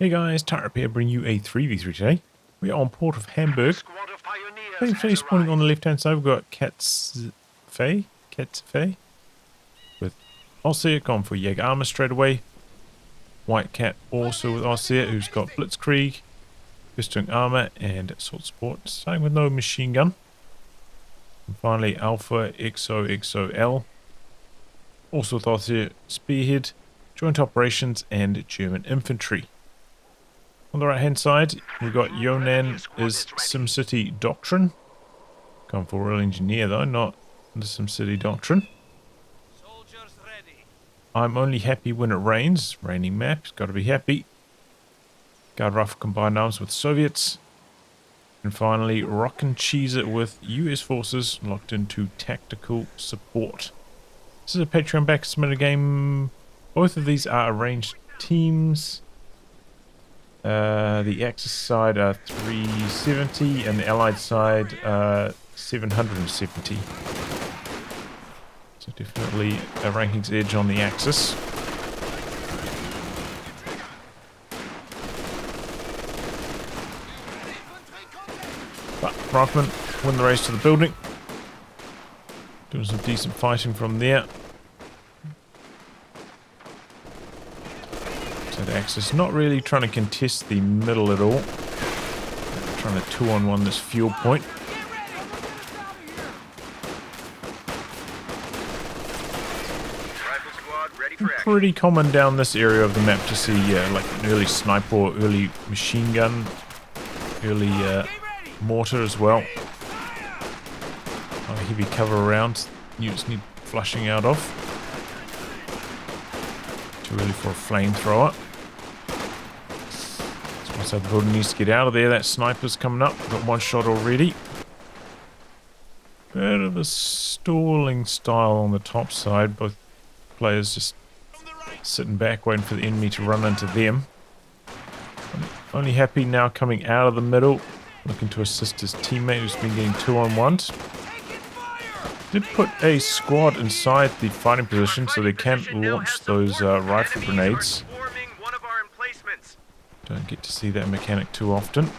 Hey guys, tightrope here, bring you a 3v3 today. We are on port of Hamburg. Thankfully spawning on the left hand side, we've got Katzefei with Ostheer, gone for Jaeger Armour straight away. White Cat also with Ostheer, who's got Blitzkrieg, Pistol Armour and Assault Support, starting with no machine gun. And finally AlphaXoxol, also with Ostheer, Spearhead, Joint Operations and German Infantry. On the right hand side, we've got Yonan is Simcity Doctrine. Going for Royal Engineer though, not the Simcity Doctrine. I'm only happy when it rains. Raining map, gotta be happy. Guard Rifle combined arms with Soviets. And finally, rockincheezit with US forces locked into tactical support. This is a Patreon back submitted game. Both of these are arranged teams. The Axis side are 370 and the Allied side 770. So definitely a rankings edge on the Axis. But Riflemen win the race to the building. Doing some decent fighting from there. So the Axis not really trying to contest the middle at all. Trying to 2-on-1 this fuel point. Pretty common down this area of the map to see like an early sniper or early machine gun, early mortar as well. Heavy cover around, units need flushing out of. Too early for a flamethrower. So once that building needs to get out of there, that sniper's coming up. Got one shot already. Bit of a stalling style on the top side. Both players just sitting back waiting for the enemy to run into them. I'm only happy now coming out of the middle, looking to assist his teammate who's been getting 2-on-1s. Did put a squad inside the fighting position so they can launch those rifle grenades. Don't get to see that mechanic too often.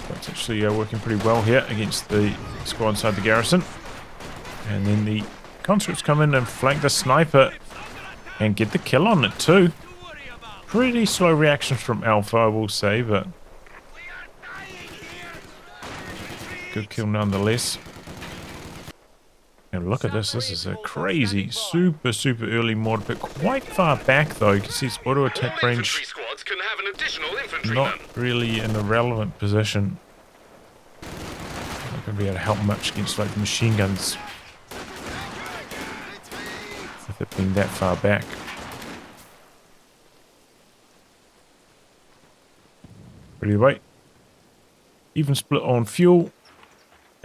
But it's actually working pretty well here against the squad inside the garrison. And then the conscripts come in and flank the sniper and get the kill on it too. Pretty slow reactions from Alpha, I will say, but good kill nonetheless. And look at this, this is a crazy, super early mortar pit. Quite far back though, you can see its auto attack range not really in a relevant position. Not going to be able to help much against like machine guns with it being that far back. But anyway, even split on fuel.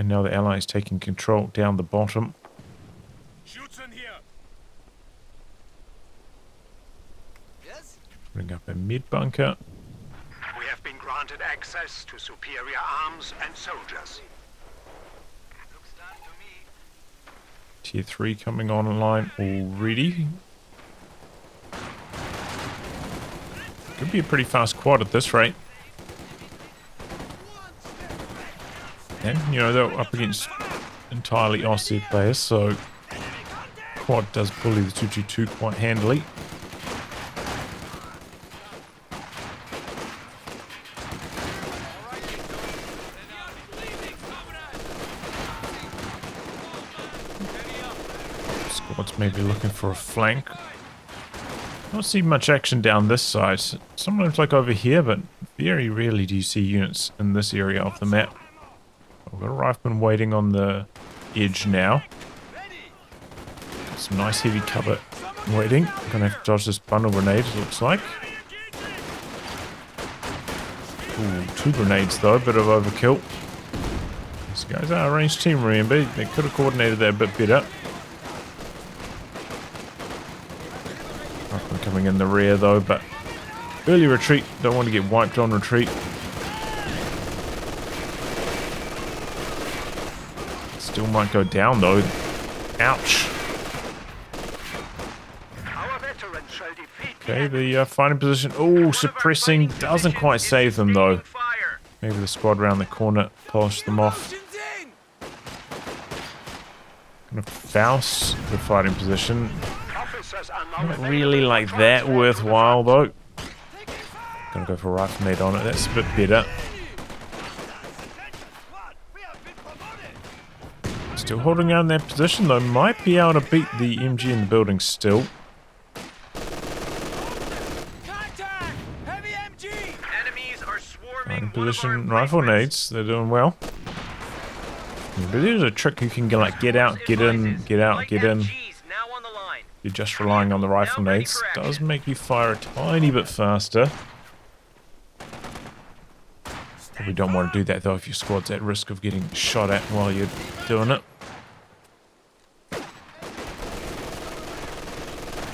And now the Allies taking control down the bottom. Bring up a mid bunker. We have been granted access to superior arms and soldiers. Tier 3 coming online already. Could be a pretty fast quad at this rate. And, you know, they're up against entirely Ostheer players, so quad does bully the 222 quite handily. Squad's maybe looking for a flank. Not see much action down this side. Sometimes like over here, but very rarely do you see units in this area of the map. We've got a rifleman waiting on the edge now. Got some nice heavy cover waiting. Gonna have to dodge this bundle grenade, it looks like. Ooh, 2 grenades though, bit of overkill. These guys are a ranged team, remember? They could have coordinated that a bit better. Rifleman coming in the rear though, but early retreat. Don't want to get wiped on retreat. Still might go down though. Ouch. Our veterans shall defeat Okay, the fighting position. Oh, suppressing doesn't quite save them though. Maybe the squad around the corner polished them off. Gonna Faust the fighting position. Not really like that worthwhile though. Gonna go for a rifle nade on it. That's a bit better. Still holding on their position though. Might be able to beat the MG in the building still. Fighting position, rifle nades. They're doing well. But there's a trick you can like get out, get in, get out, get in. You're just relying on the rifle nades. Does make you fire a tiny bit faster. Probably don't want to do that though if your squad's at risk of getting shot at while you're doing it.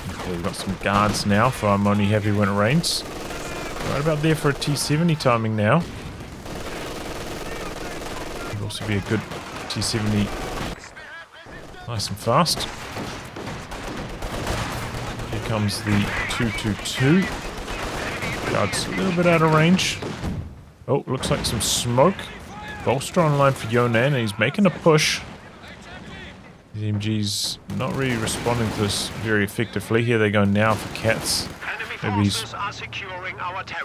Okay, we've got some guards now for our only heavy when it rains. Right about there for a T-70 timing now. Could also be a good T-70. Nice and fast. Here comes the 222. Guard's a little bit out of range. Oh, looks like some smoke. Bolster online for Yonan, and he's making a push. The MG's not really responding to this very effectively. Here they go now for Katz. Maybe he's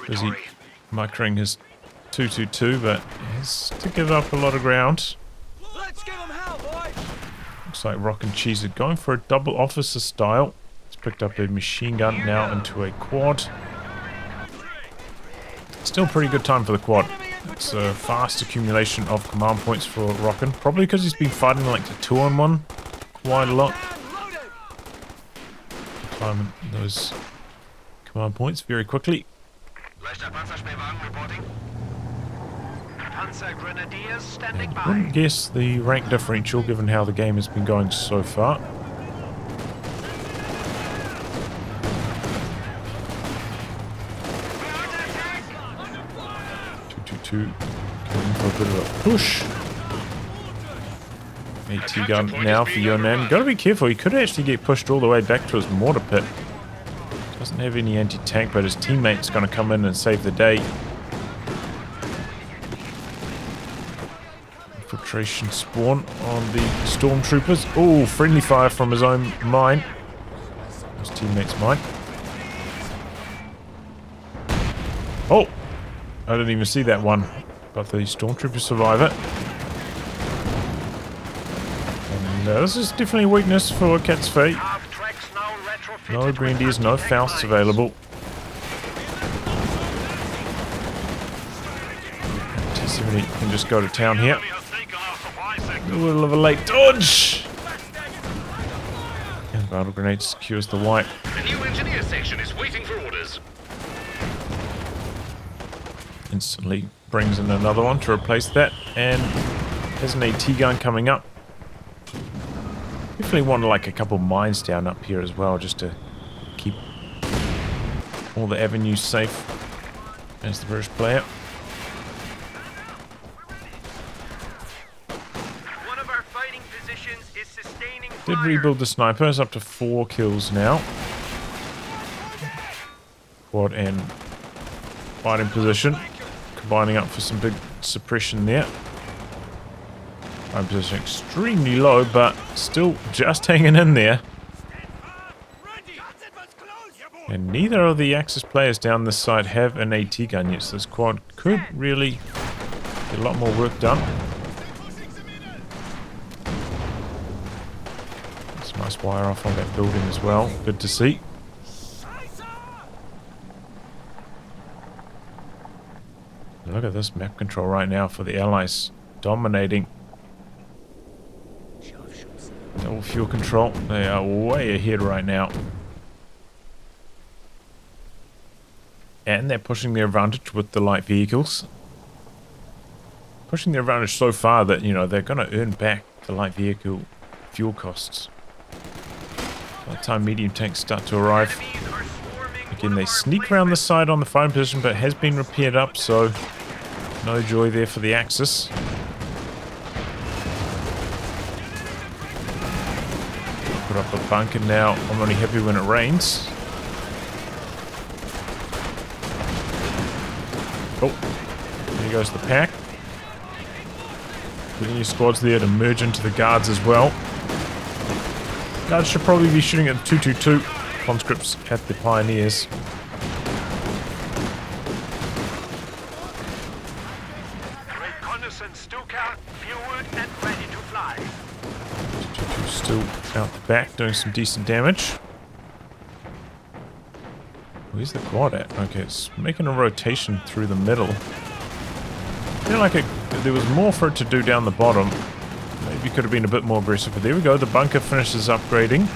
busy microing his 222, but he has to give up a lot of ground. Looks like rockincheezit going for a double officer style. He's picked up a machine gun now into a quad. Still pretty good time for the quad. It's a fast accumulation of command points for Rockin. Probably because he's been fighting like the 2-on-1 quite a lot. Climbing those command points very quickly. I wouldn't guess the rank differential given how the game has been going so far. 222 going for a bit of a push. AT gun now for Yonan. Gotta be careful, he could actually get pushed all the way back to his mortar pit. Doesn't have any anti-tank, but his teammate's gonna come in and save the day. Infiltration spawn on the stormtroopers. Oh, friendly fire from his own mine. His teammate's mine. Oh! I didn't even see that one. But the stormtroopers survive it. And this is definitely a weakness for Katzefei. No grenadiers, no Fausts available. T-70 can just go to town here. A little of a late dodge! And battle grenade secures the white. The new engineer section is waiting for orders. Instantly brings in another one to replace that, and there's an AT gun coming up. Definitely want like a couple mines down up here as well, just to keep all the avenues safe as the British player. One of our fighting positions is sustaining Did fire. rebuild the snipers up to 4 kills now. Quad and fighting position. Combining up for some big suppression there. Fighting position extremely low, but still just hanging in there. And neither of the Axis players down this side have an AT gun yet, so this quad could really get a lot more work done. That's a nice wire off on that building as well. Good to see. Look at this map control right now for the Allies. Dominating. Double fuel control. They are way ahead right now. And they're pushing their advantage with the light vehicles. Pushing their advantage so far that, you know, they're going to earn back the light vehicle fuel costs. By the time medium tanks start to arrive. Again, they sneak around the side on the fighting position, but it has been repaired up, so no joy there for the Axis. Put up a bunker now. I'm only happy when it rains. Oh, there goes the pack. Getting your squads there to merge into the guards as well. Guards should probably be shooting at the 222. Conscripts at the pioneers. Reconnaissance Stuka, fueled and ready to fly. 222 still out the back, doing some decent damage. Where's the quad at? Okay, it's making a rotation through the middle. I feel like there was more for it to do down the bottom. Maybe could have been a bit more aggressive, but there we go. The bunker finishes upgrading.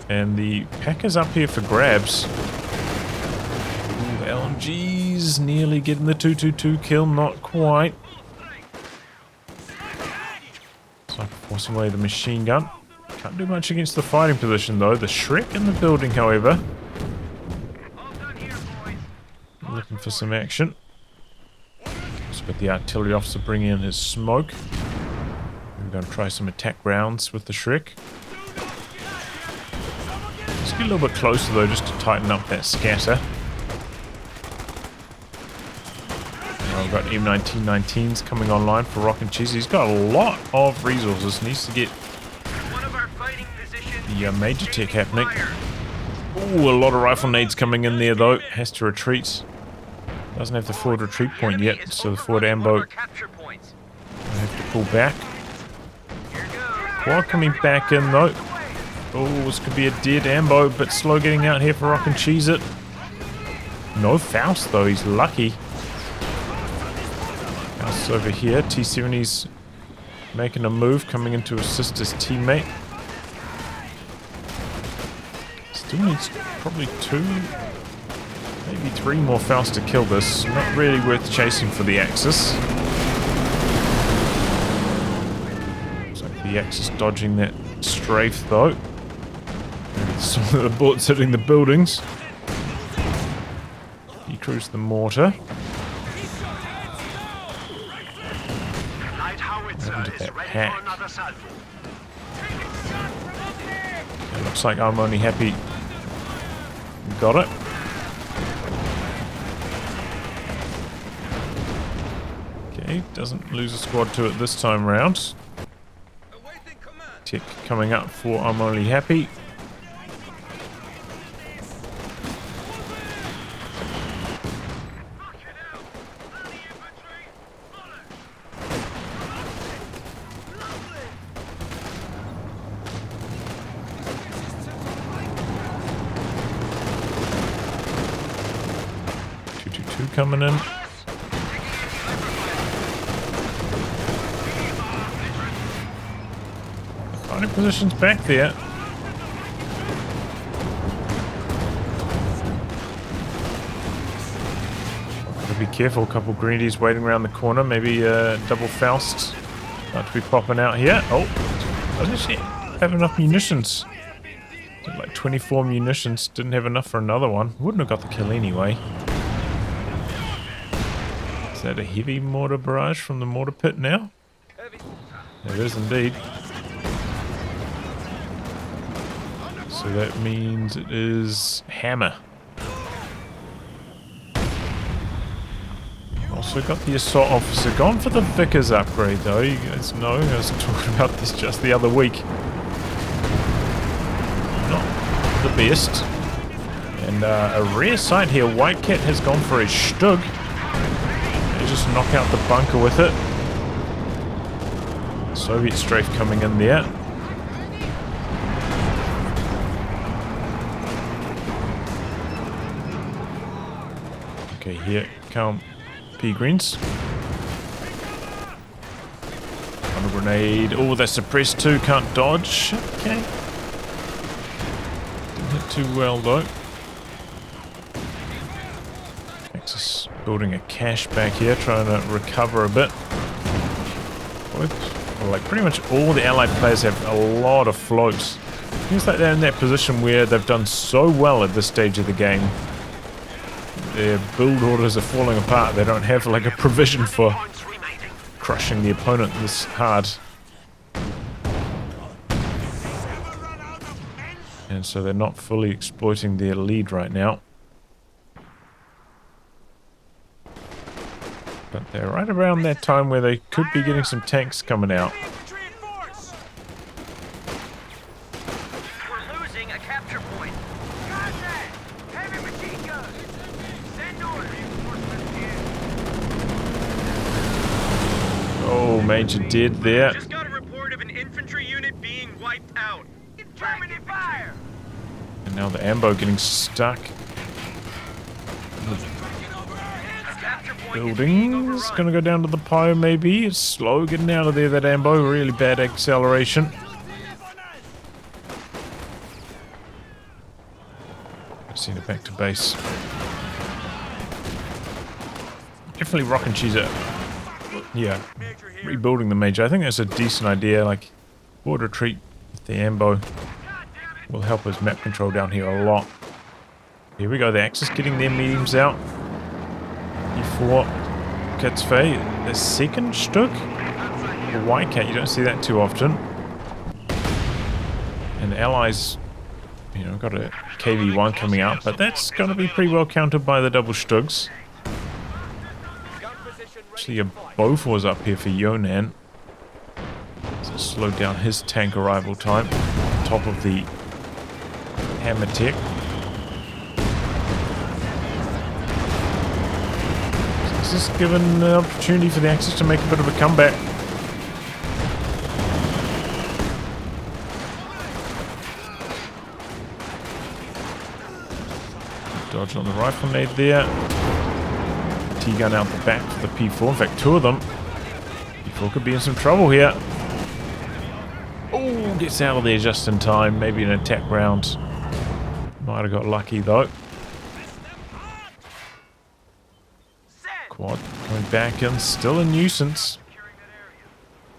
And the pack is up here for grabs. Ooh, LMGs nearly getting the 222 kill, not quite. So forcing away the machine gun. Can't do much against the fighting position though. The Shrek in the building, however. Looking for some action. Also got the artillery officer bringing in his smoke. We're going to try some attack rounds with the Shrek. Let's get a little bit closer though, just to tighten up that scatter. Now we've got M1919s coming online for rockincheezit. He's got a lot of resources. Needs to get the major tech happening. Ooh, a lot of rifle nades coming in there though. Has to retreat. Doesn't have the forward retreat point yet, so the forward ambo have to pull back. Quad coming back in though. Oh, this could be a dead ambo, but slow getting out here for rockincheezit. No Faust though, he's lucky. Faust's over here. T-70's making a move, coming in to assist his teammate. Still needs probably 2, maybe 3 more Faust to kill this. Not really worth chasing for the Axis. Looks like the Axis dodging that strafe though. Some of the bullets hitting the buildings. Decrease the mortar. Into that pack. It looks like I'm only happy. Got it. Okay, doesn't lose a squad to it this time round. Tech coming up for I'm only happy. Coming in. Fighting positions back there. Gotta be careful, a couple greenies waiting around the corner, maybe double Faust about to be popping out here. Oh, doesn't actually have enough munitions. Like 24 munitions, didn't have enough for another one. Wouldn't have got the kill anyway. Is that a heavy mortar barrage from the mortar pit now? It is indeed. So that means it is hammer. Also got the assault officer. Gone for the Vickers upgrade though. You guys know I was talking about this just the other week. Not the best. And a rare sight here. White Cat has gone for a Stug. Just knock out the bunker with it. Soviet strafe coming in there. Okay, here come P-Greens. On a grenade. Oh, they're suppressed too. Can't dodge. Okay. Didn't hit too well though. Axis building a cache back here, trying to recover a bit. Well, like pretty much all the allied players have a lot of floats. Seems like they're in that position where they've done so well at this stage of the game. Their build orders are falling apart. They don't have like a provision for crushing the opponent this hard. And so they're not fully exploiting their lead right now. But they're right around that time where they could be getting some tanks coming out. We're losing a capture point. Contact! Heavy machine guns! Send orders! Oh, Major did there. Just got a report of an infantry unit being wiped out. Germany fire! And now the ambo getting stuck. Capture point is being Buildings. overrun. Gonna go down to the pyre maybe. It's slow getting out of there, that ambo. Really bad acceleration. Seen it back to base. Definitely rockincheezit. Yeah. Rebuilding the Major. I think that's a decent idea. Like, forward retreat with the ambo will help us map control down here a lot. Here we go. The Axis getting their mediums out. E4. Katzefei. The second Stück. The White Cat. You don't see that too often. And the Allies, you know, got a KV-1 coming out, but that's going to be pretty well countered by the double Stugs. Actually, a Bofors up here for Yonan. So slow down his tank arrival time. On top of the Hammer Tech. So this is given an opportunity for the Axis to make a bit of a comeback. Dodge on the rifle nade there. T-gun out the back for the P4. In fact, two of them. P4 could be in some trouble here. Oh, gets out of there just in time. Maybe an attack round. Might have got lucky though. Quad coming back in. Still a nuisance.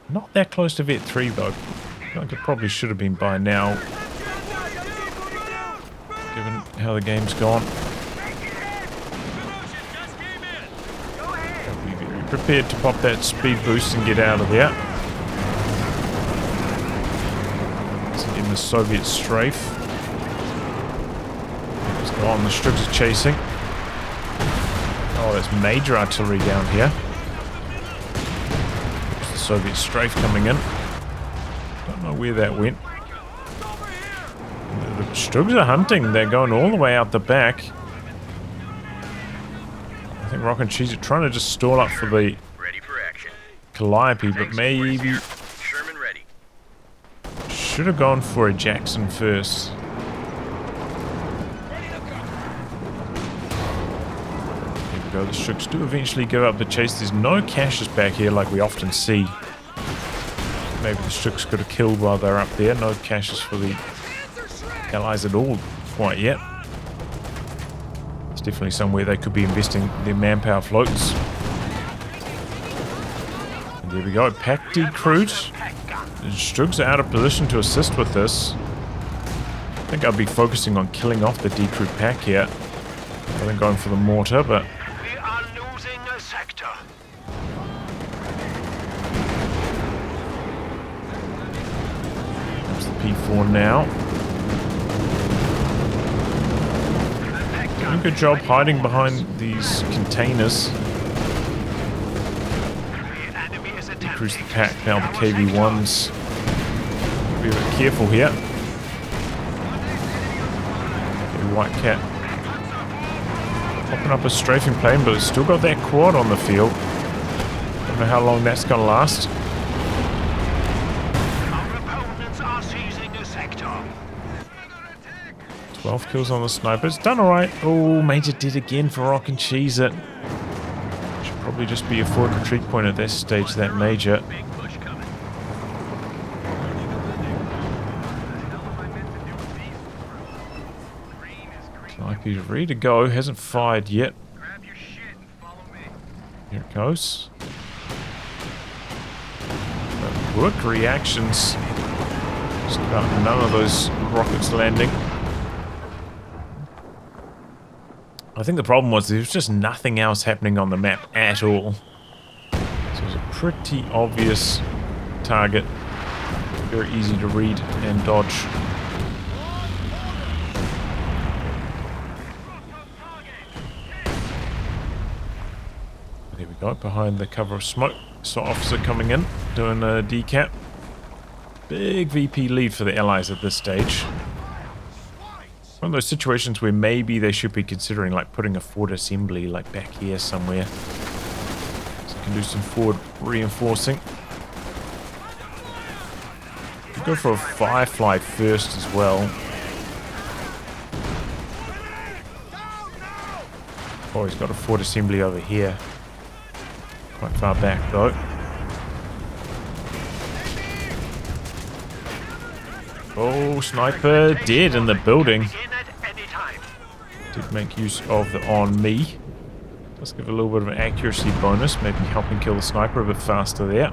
Not that close to Vet 3 though. I feel like it probably should have been by now, given how the game's gone. Be very prepared to pop that speed boost and get out of there. So in the Soviet strafe. Let's go on, the Strips are chasing. Oh, there's major artillery down here. There's the Soviet strafe coming in. Don't know where that went. The Stugs are hunting. They're going all the way out the back. I think rockincheezit trying to just stall up for the Ready for action. Calliope, but maybe Sherman ready. should have gone for a Jackson first. Here we go. The Stugs do eventually go up the chase. There's no caches back here like we often see. Maybe the Stugs could have killed while they're up there. No caches for the Allies at all quite yet. It's definitely somewhere they could be investing their manpower floats. And there we go, pack decruit. The Stugs are out of position to assist with this. I think I'll be focusing on killing off the decruit pack here rather than going for the mortar, but We are losing a sector. there's the P4 now. Doing a good job hiding behind these containers. The enemy is attempting Decrease the pack, now the KV-1s. Be a bit careful here. Okay, White Cat popping up a strafing plane, but it's still got that quad on the field. Don't know how long that's gonna last. Our opponents are seizing a sector. 12 kills on the sniper. It's done alright. Oh, Major did again for rockincheezit. Should probably just be a forward retreat point at this stage, that Major. Big push coming. Sniper's ready to go. Hasn't fired yet. Grab your shit and follow me. Here it goes. Work reactions. Just about none of those rockets landing. I think the problem was there was just nothing else happening on the map at all. So it was a pretty obvious target. Very easy to read and dodge. There we go, behind the cover of smoke. So officer coming in, doing a decap. Big VP lead for the Allies at this stage. One of those situations where maybe they should be considering like putting a forward assembly like back here somewhere. So you can do some forward reinforcing. Could go for a firefly first as well. Oh, he's got a forward assembly over here. Quite far back though. Oh, sniper dead in the building. Did make use of the on me. Does give a little bit of an accuracy bonus, maybe helping kill the sniper a bit faster there.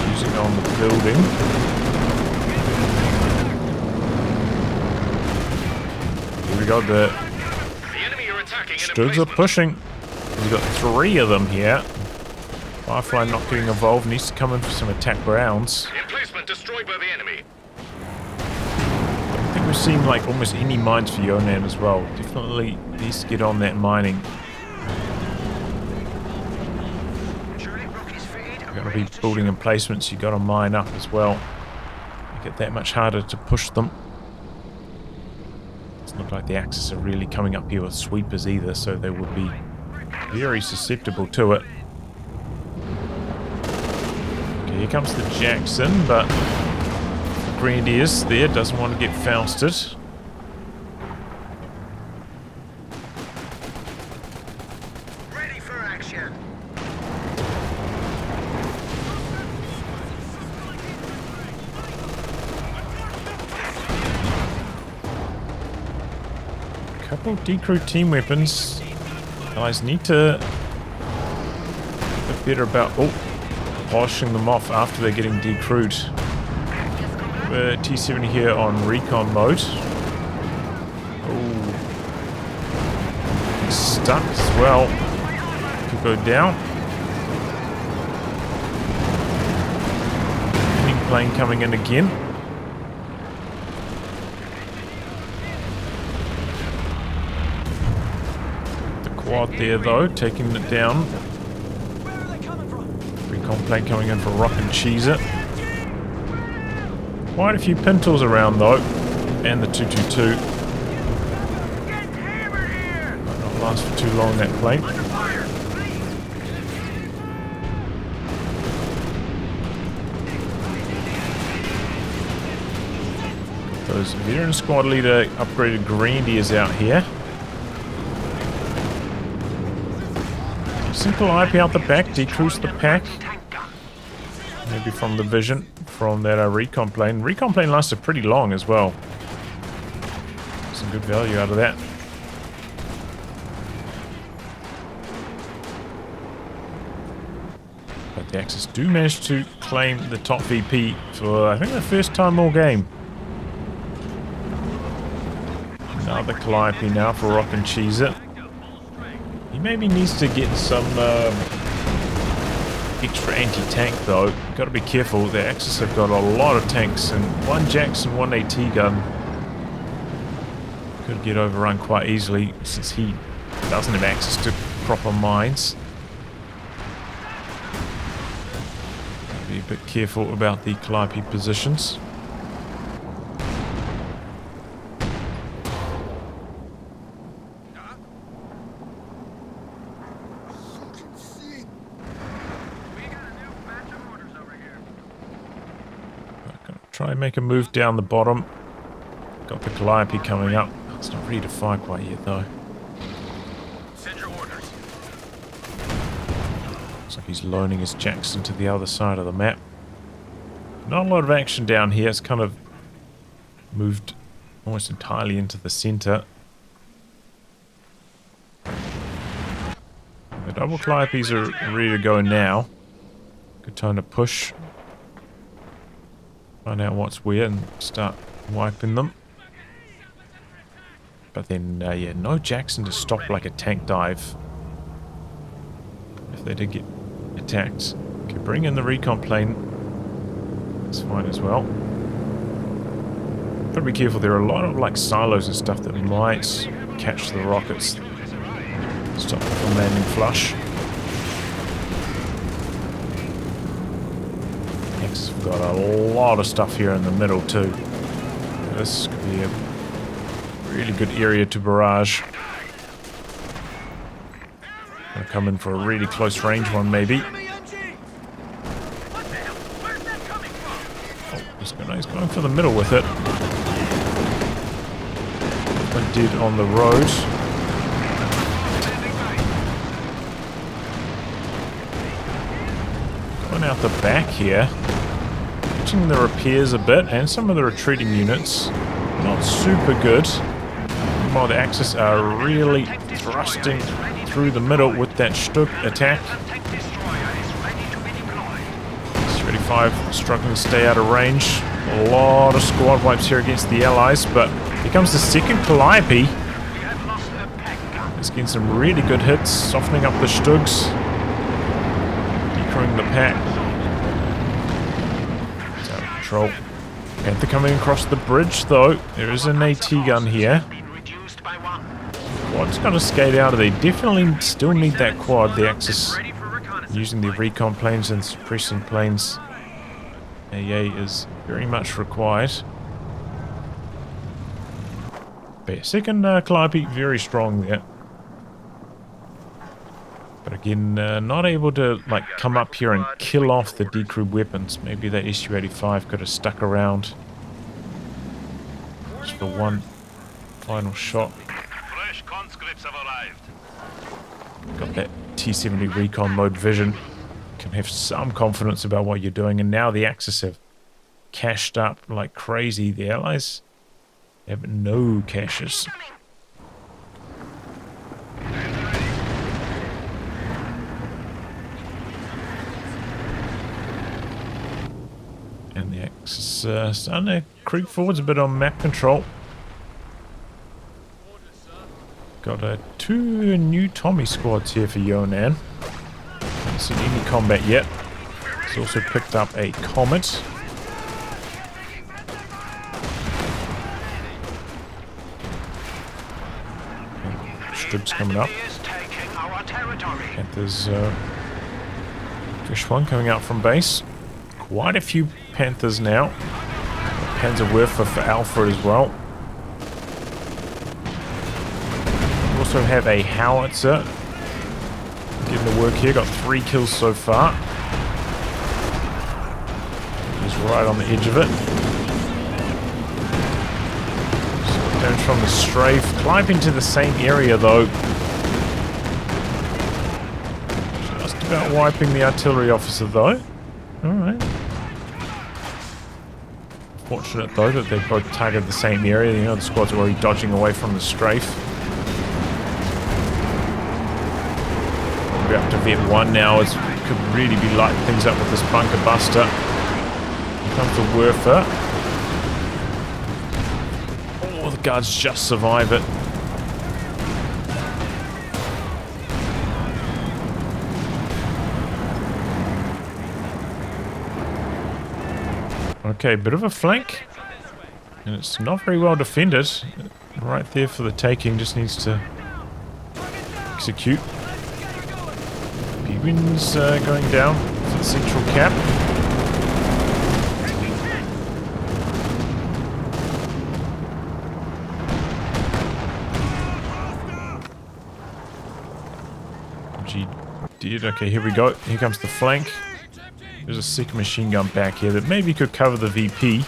Using on the building. Here we go, the Studs are pushing. We've got 3 of them here. Firefly not getting involved, needs to come in for some attack rounds. Emplacement destroyed by the enemy. I think we've seen like almost any mines for Yonan as well. Definitely needs to get on that mining. You've got to be building emplacements, you've got to mine up as well. Make it that much harder to push them. Doesn't look like the Axis are really coming up here with sweepers either, so they would be very susceptible to it. Okay, here comes the Jackson, but Grenadiers there doesn't want to get Fausted. Ready for action. Couple of decrew team weapons. Allies need to be better about polishing them off after they're getting decrewed. T-70 here on recon mode. Oh, stuck as well. Could go down. Enemy plane coming in again. Quad there though, taking it down. Recon plane coming in for rockincheezit. Quite a few Pintles around though, and the 222. Might not last for too long, that plane. Those veteran squad leader upgraded Grenadiers out here. Simple IP out the back, decrease the pack. Maybe from the vision from that recon plane. Recon plane lasted pretty long as well. Some good value out of that. But the Axis do manage to claim the top VP for, I think, the first time all game. Another Calliope now for rockincheezit. He maybe needs to get some extra anti-tank though. Got to be careful. The Axis have got a lot of tanks and 1 Jackson, 1 AT gun. Could get overrun quite easily since he doesn't have access to proper mines. Be a bit careful about the Calliope positions. Try and make a move down the bottom. Got the Calliope coming up. It's not ready to fire quite yet though. Send your orders. Looks like he's loaning his Jackson to the other side of the map. Not a lot of action down here. It's kind of moved almost entirely into the center. The double Calliopes are ready to go now. Good time to push. Find out what's where and start wiping them. But then, yeah, no Jackson to stop like a tank dive. If they did get attacked. Okay, bring in the recon plane. That's fine as well. Gotta be careful. There are a lot of like silos and stuff that might catch the rockets. Stop them from landing flush. Next, we've got a lot of stuff here in the middle too. This could be a really good area to barrage. Gonna come in for a really close range one maybe. Oh, he's going for the middle with it. I did on the road. Going out the back here. Catching the repairs a bit and some of the retreating units. Not super good. While the Axis are really thrusting through the middle with that Stug attack. S-35 struggling to stay out of range. A lot of squad wipes here against the Allies, but here comes the second Calliope. He's getting some really good hits, softening up the Stugs. Decoying the pack. It's out of control. Panther coming across the bridge though. There is an AT gun here. Quad's gonna skate out of there. Definitely still need that quad. The Axis using the recon planes and suppressing planes. AA is very much required. But yeah, second Calliope, very strong there. But again, not able to like come up here and kill off the decrewed weapons. Maybe that Su-85 could have stuck around just for one final shot. Fresh conscripts have arrived. Got that T-70 recon mode vision. Can have some confidence about what you're doing. And now the Axis have cashed up like crazy. The Allies have no caches. And the Axis starting to creep forwards a bit on map control. Got two new Tommy squads here for Yonan. Haven't seen any combat yet. He's also picked up a Comet. Strips coming up. And there's fish one coming out from base. Quite a few Panthers now. Panzerwerfer for Alpha as well. We also have a howitzer. Getting the work here. Got 3 kills so far. He's right on the edge of it. So damage from the strafe. Climb into the same area though. Just about wiping the artillery officer though. Alright. Fortunate though that they both targeted the same area. You know, the squads are already dodging away from the strafe. We're up to Vet 1 now. It could really be lighting things up with this bunker buster. Here comes the Werfer. Oh, the guards just survive it. Okay, bit of a flank. And it's not very well defended. Right there for the taking, just needs to execute. Penguins going down for the central cap. G did. Okay, here we go. Here comes the flank. There's a second machine gun back here that maybe could cover the VP.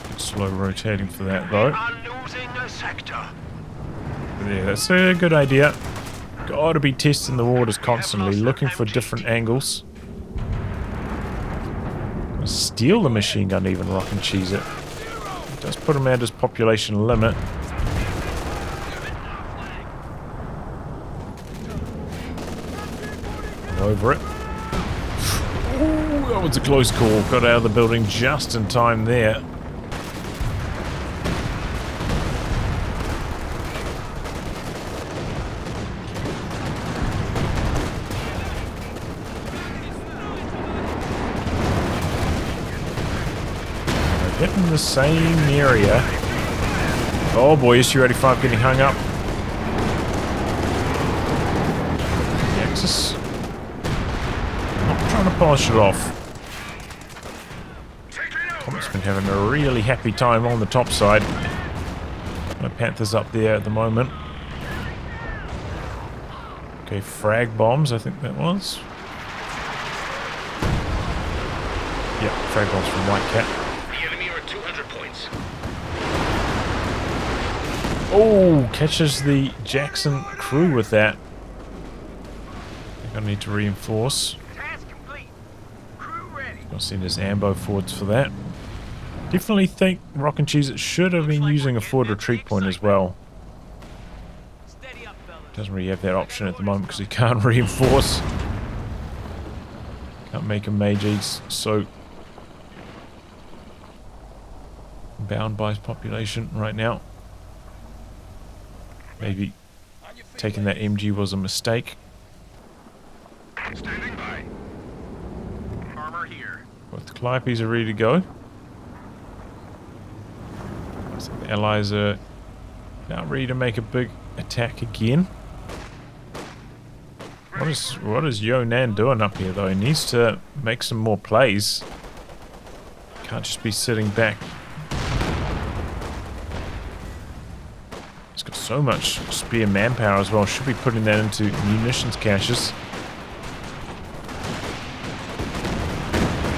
Bit slow rotating for that though. But yeah, that's a good idea. Gotta be testing the waters constantly, looking for different angles. Gonna steal the machine gun even, rockincheezit. It does put him at his population limit. Over it. Ooh, that was a close call. Got out of the building just in time there. the same area. Oh boy, SU-85 getting hung up. The Axis. Not trying to polish it off. Comet's been having a really happy time on the top side. My Panther's up there at the moment. Okay, frag bombs, I think that was. Yeah, frag bombs from White Cat. The enemy are at 200 points. Oh, catches the Jackson crew with that. I think I need to reinforce. Task complete. Crew ready. I'll send his ambo forwards for that. Definitely think rockincheezit should have been using a forward retreat point as well. Steady up, fellas. Doesn't really have that option at the moment because he can't reinforce. Can't make a mage, he's so bound by his population right now. Maybe taking that MG was a mistake. Standing by. Armor here. Both the Calliopes are ready to go. I think the allies are now ready to make a big attack again. What is Yonan doing up here though? He needs to make some more plays. Can't just be sitting back. He's got so much spear manpower as well. Should be putting that into munitions caches.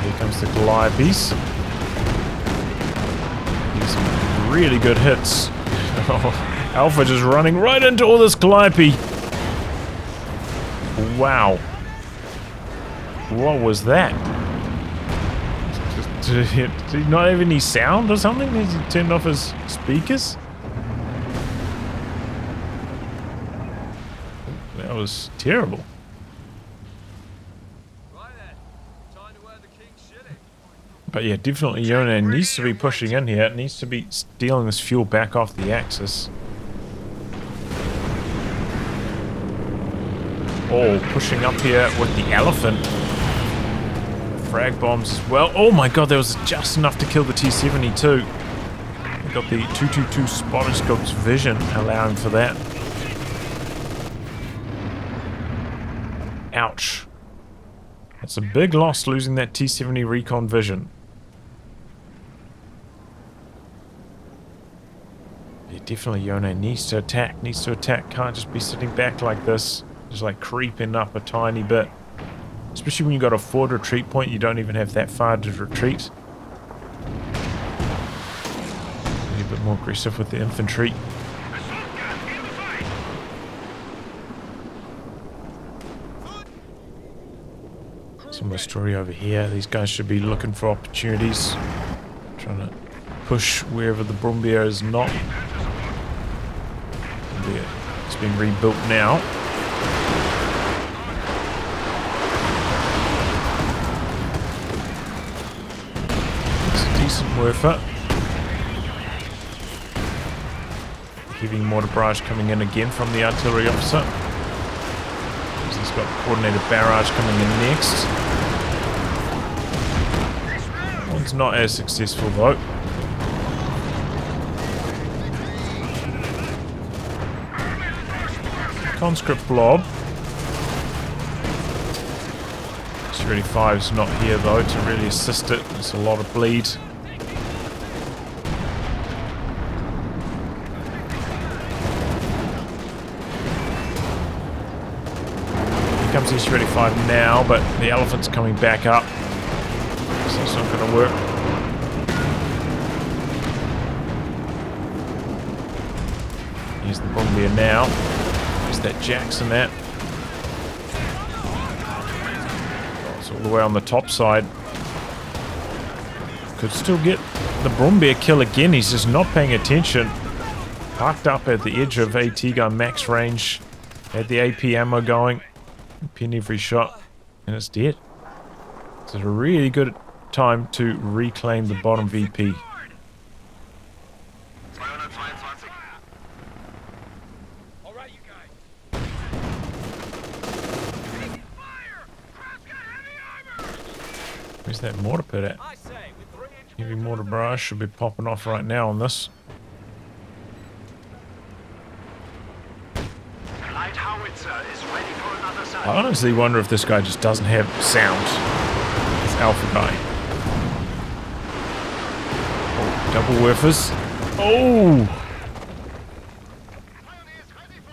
Here comes the Calliopes. Some really good hits. Oh, Alpha just running right into all this Calliope. Wow. What was that? Did he not have any sound or something? Has he turned off his speakers? That was terrible. But yeah, definitely Yonan needs to be pushing in here. It needs to be stealing this fuel back off the Axis. Oh, pushing up here with the elephant. Frag bombs as well. Oh my god, there was just enough to kill the T-72. We got the 222 spotter scope's vision allowing for that. Ouch. That's a big loss losing that T-70 recon vision. Yeah, definitely Yonan needs to attack, can't just be sitting back like this. Just like creeping up a tiny bit. Especially when you've got a forward retreat point, you don't even have that far to retreat. Be a bit more aggressive with the infantry. Similar story over here. These guys should be looking for opportunities. Trying to push wherever the Brumbier is not. It's being rebuilt now. Worth Heavy mortar barrage coming in again from the artillery officer. He's got coordinated barrage coming in next. That one's not as successful though. Conscript blob. SU-85's not here though to really assist it. There's a lot of bleed. Comes SU-85 now, but the elephant's coming back up, so it's not going to work. Here's the Brumbier now. There's that Jackson at. Oh, it's all the way on the top side. Could still get the Brumbier kill again. He's just not paying attention. Parked up at the edge of AT gun max range. Had the AP ammo going. Pin every shot, and it's dead. It's a really good time to reclaim the bottom VP. Alright, you guys. Fire! Cross got heavy armor! Where's that mortar pit at? I say, with 3 inch Heavy mortar barrage should be popping off right now on this. Light howitzer is ready for another side. I honestly wonder if this guy just doesn't have sound. This Alpha guy. Oh, double whiffers. Oh!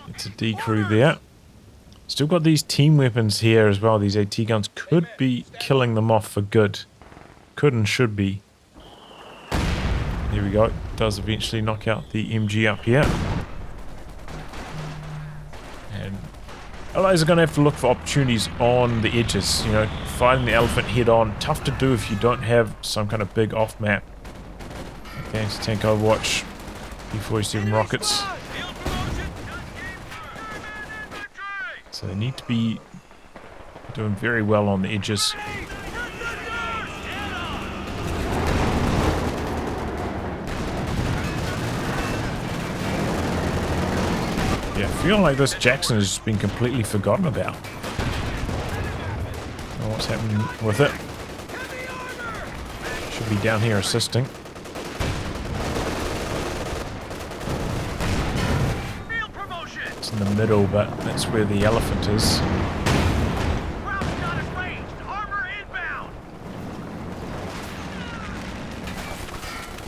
It's a D crew there. Still got these team weapons here as well. These AT guns could be killing them off for good. Could and should be. There we go. Does eventually knock out the MG up here. And allies are going to have to look for opportunities on the edges. You know, fighting the elephant head on. Tough to do if you don't have some kind of big off map. Okay, it's tank overwatch. B-47 rockets. So they need to be doing very well on the edges. Yeah, I feel like this Jackson has been completely forgotten about. Oh, what's happening with it? Should be down here assisting. It's in the middle, but that's where the elephant is.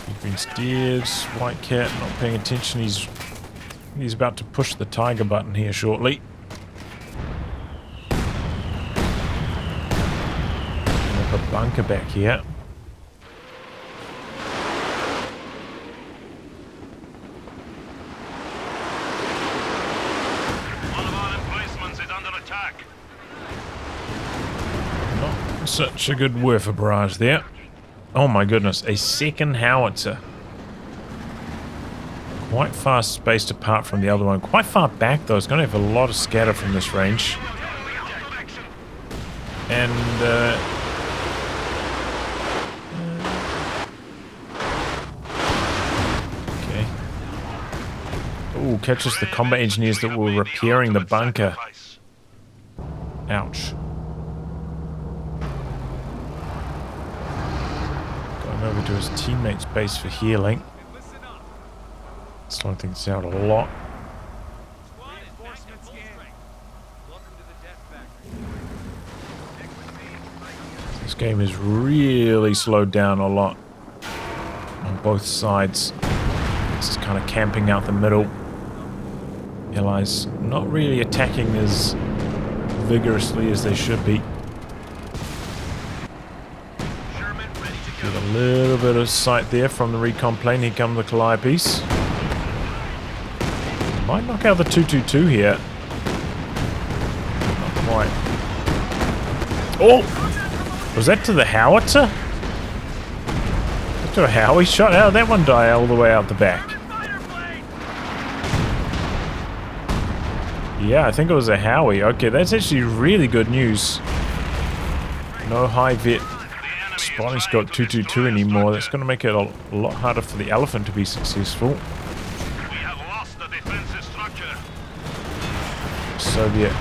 He's been steered. White Cat not paying attention. He's about to push the tiger button here shortly. Have a bunker back here. One of our emplacements is under attack. Not such a good whiff of barrage there. Oh my goodness, a second howitzer. Quite far spaced apart from the other one. Quite far back though. It's going to have a lot of scatter from this range. And okay. Oh, catches the combat engineers that were repairing the bunker. Ouch. Going over to his teammate's base for healing. Slowing things out a lot. This game is really slowed down a lot on both sides. This is kind of camping out the middle. Allies not really attacking as vigorously as they should be. Get a little bit of sight there from the recon plane. Here comes the Calliope piece. Might knock out the 222 here. Not quite. Oh! Was that to the howitzer? To a Howie shot? How did that one die all the way out the back? Yeah, I think it was a Howie. Okay, that's actually really good news. No high vet spotting scope 222 anymore. That's going to make it a lot harder for the elephant to be successful. Soviet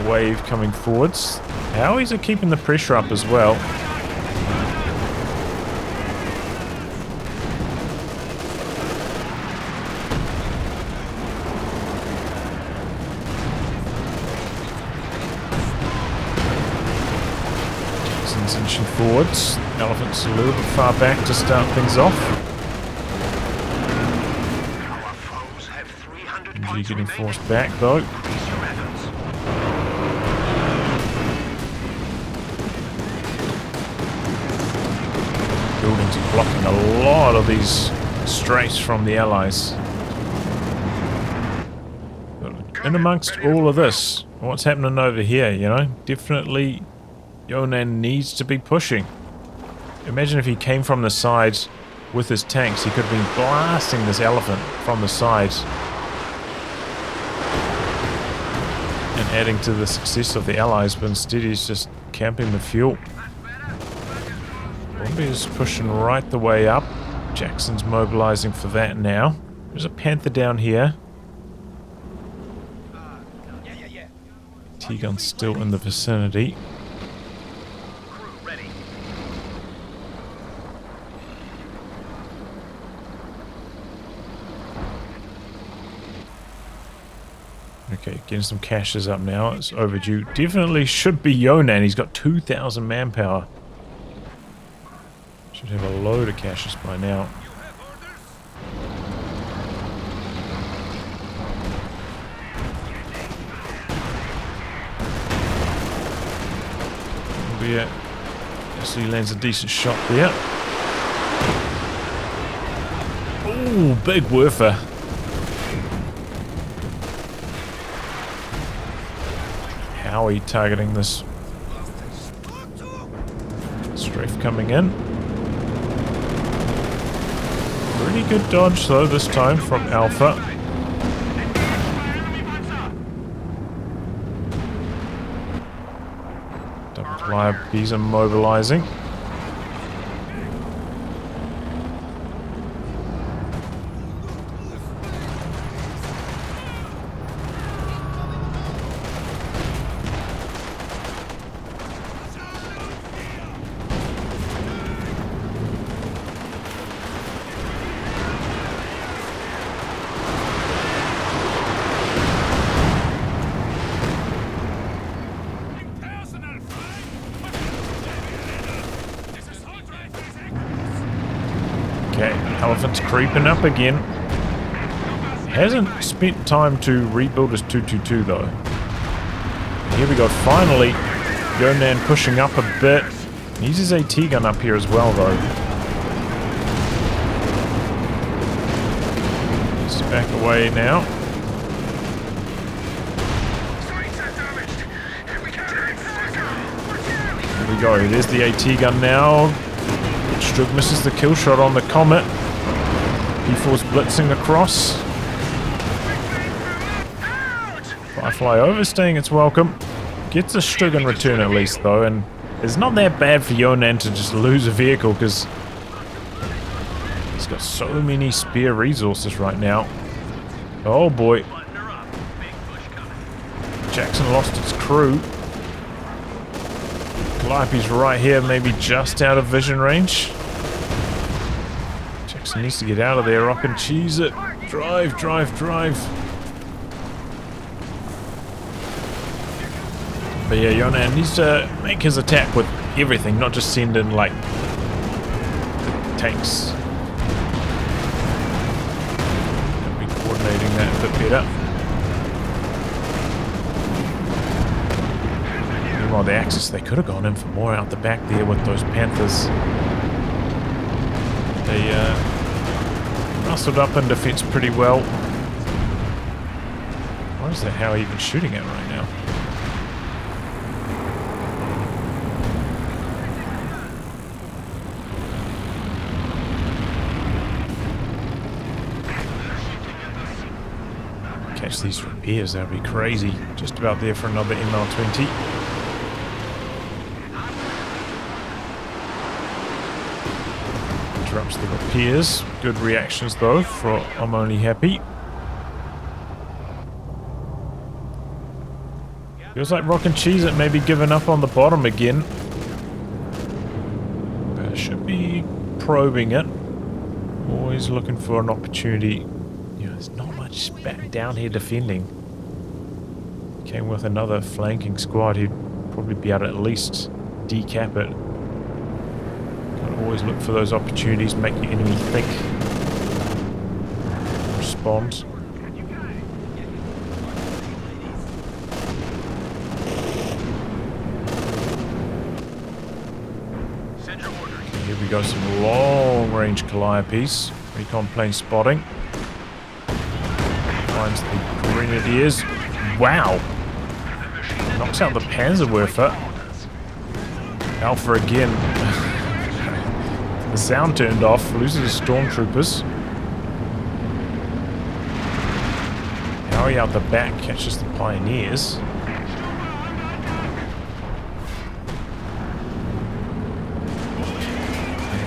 wave coming forwards. Howies are keeping the pressure up as well. Jackson's inching forwards. Elephant's a little bit far back to start things off. MG getting forced back though. Buildings are blocking a lot of these strays from the Allies. But in amongst all of this, what's happening over here, you know? Definitely Yonan needs to be pushing. Imagine if he came from the sides with his tanks, he could have been blasting this elephant from the sides and adding to the success of the Allies, but instead he's just camping the fuel. Is pushing right the way up. Jackson's mobilizing for that now. There's a Panther down here. T-gun's still in the vicinity. Okay, getting some caches up now. It's overdue. Definitely should be Yonan. He's got 2,000 manpower. Should have a load of caches by now. Yeah, so he lands a decent shot there. Ooh, big woofer. How are you targeting this? Strafe coming in. Pretty good dodge though this time from Alpha. AlliedVPs are mobilizing. Elephant's creeping up again. Hasn't spent time to rebuild his 222 though. Here we go, finally. Yonan pushing up a bit. He uses a AT gun up here as well though. He's back away now. Here we go, there's the AT gun now. Strug misses the kill shot on the Comet. P4's blitzing across. Firefly overstaying its welcome. Gets a Strug in return at least though, and it's not that bad for Yonan to just lose a vehicle because he's got so many spare resources right now. Oh boy. Jackson lost its crew. AlliedVP's right here, maybe just out of vision range. Jackson needs to get out of there. rockincheezit. Drive, drive, drive. But yeah, Yonan needs to make his attack with everything, not just send in like tanks. Be coordinating that a bit better. Meanwhile, the Axis, they could have gone in for more out the back there with those Panthers. They muscled up in defense pretty well. What is that? How are you even shooting at right now? Catch these repairs, that would be crazy. Just about there for another ML20. Interrupts the repairs. Good reactions though for I'm Only Happy. Feels like rockincheezit may be giving up on the bottom again. But should be probing it. Always looking for an opportunity. You know, there's not much back down here defending. Came with another flanking squad who'd probably be able to at least decap it. Always look for those opportunities, make the enemy think. Respond. Here we go, some long-range AlliedVPs. Recon plane spotting. Finds the Grenadiers. Wow! Knocks out the Panzerwerfer. Alpha again. The sound turned off, loses his stormtroopers. Harry out the back catches the pioneers. The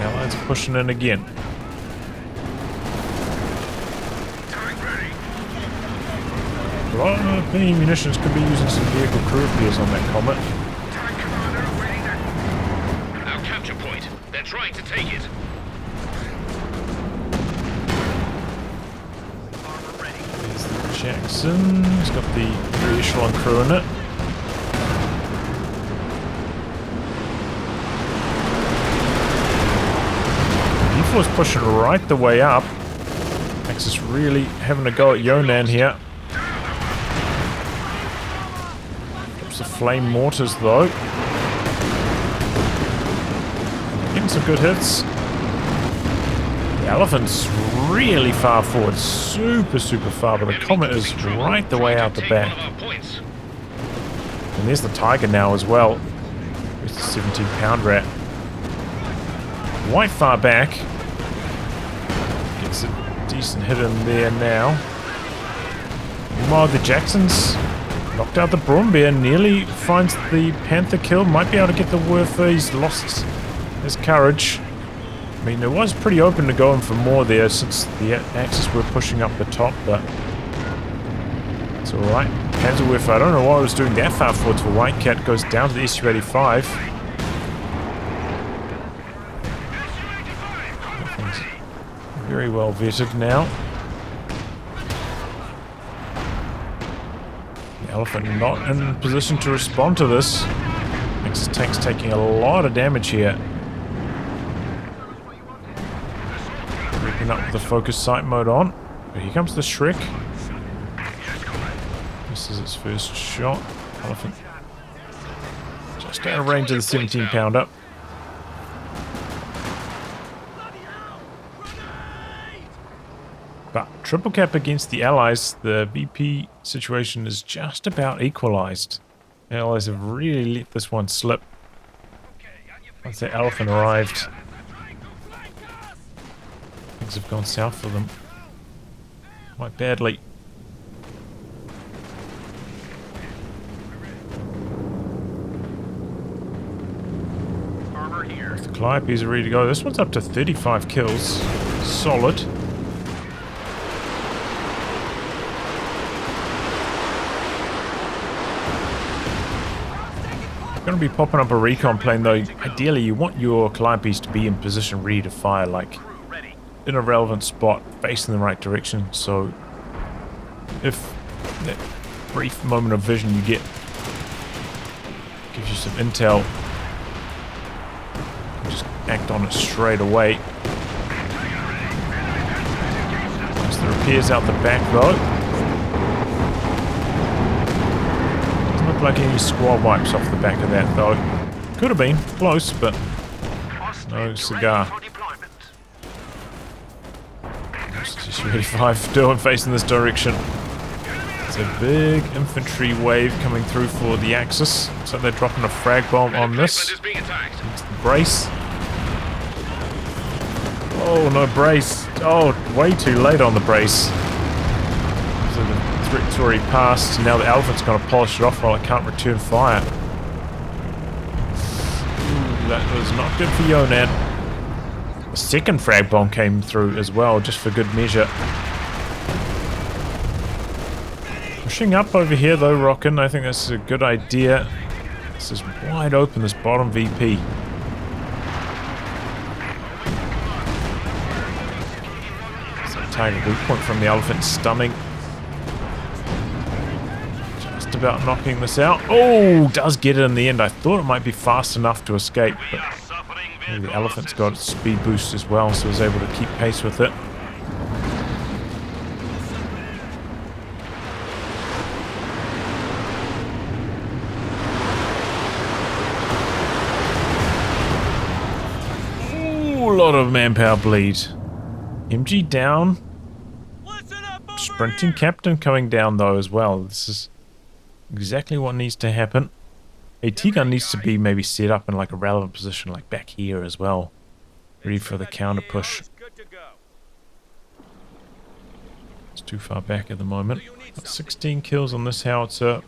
Allies are pushing in again. A lot of munitions could be using some vehicle crew repairs on that Comet. Trying to take it. There's the Jackson's got the echelon crew in it. D4's pushing right the way up. Axis really having a go at Yonan here. Drops the flame mortars though. Getting some good hits. The Elephant's really far forward, super far, but the Comet is right the way out the back. And there's the Tiger now as well. There's the 17-pound rat. White far back. Gets a decent hit in there now. Meanwhile, the Jacksons knocked out the Brumbear, nearly finds the Panther kill. Might be able to get the Werfer. He's lost his courage. I mean, it was pretty open to go in for more there since the Axis were pushing up the top, but it's alright. Panzerwerfer, I don't know why I was doing that far forward for White Cat. Goes down to the Su-85. Everything's very well vetted now. The Elephant not in position to respond to this. Axis tank's taking a lot of damage here. Up with the focus sight mode on. But here comes the Shrek. This is its first shot. Elephant just out of range of the 17-pounder. But triple cap against the Allies, the BP situation is just about equalized. The Allies have really let this one slip. Once the Elephant arrived, things have gone south for them quite badly. Armour here. The Calliopes are ready to go. This one's up to 35 kills. Solid. Going to be popping up a recon plane though. Ideally you want your Calliopes to be in position ready to fire, like in a relevant spot, facing the right direction, so if that brief moment of vision you get gives you some intel, you can just act on it straight away. There's the repairs out the back though. Doesn't look like any squad wipes off the back of that though. Could have been close, but no cigar. Su-85 doing facing this direction. It's a big infantry wave coming through for the Axis. So they're dropping a frag bomb on this. It's the brace. Oh, no brace. Oh, way too late on the brace. So the threat's already passed. Now the Elephant's going to polish it off while it can't return fire. Ooh, that was not good for Yonan. A second frag bomb came through as well, just for good measure. Pushing up over here though, Rockin'. I think that's a good idea. This is wide open, this bottom VP. So target weak point from the Elephant, stunning. Just about knocking this out. Oh, does get it in the end. I thought it might be fast enough to escape, but the Elephant's got its speed boost as well, so was able to keep pace with it. Ooh, a lot of manpower bleed. MG down. Sprinting captain coming down though as well. This is exactly what needs to happen. A T-gun needs to be maybe set up in like a relevant position, like back here as well. Ready for the counter push. It's too far back at the moment. Got 16 kills on this howitzer.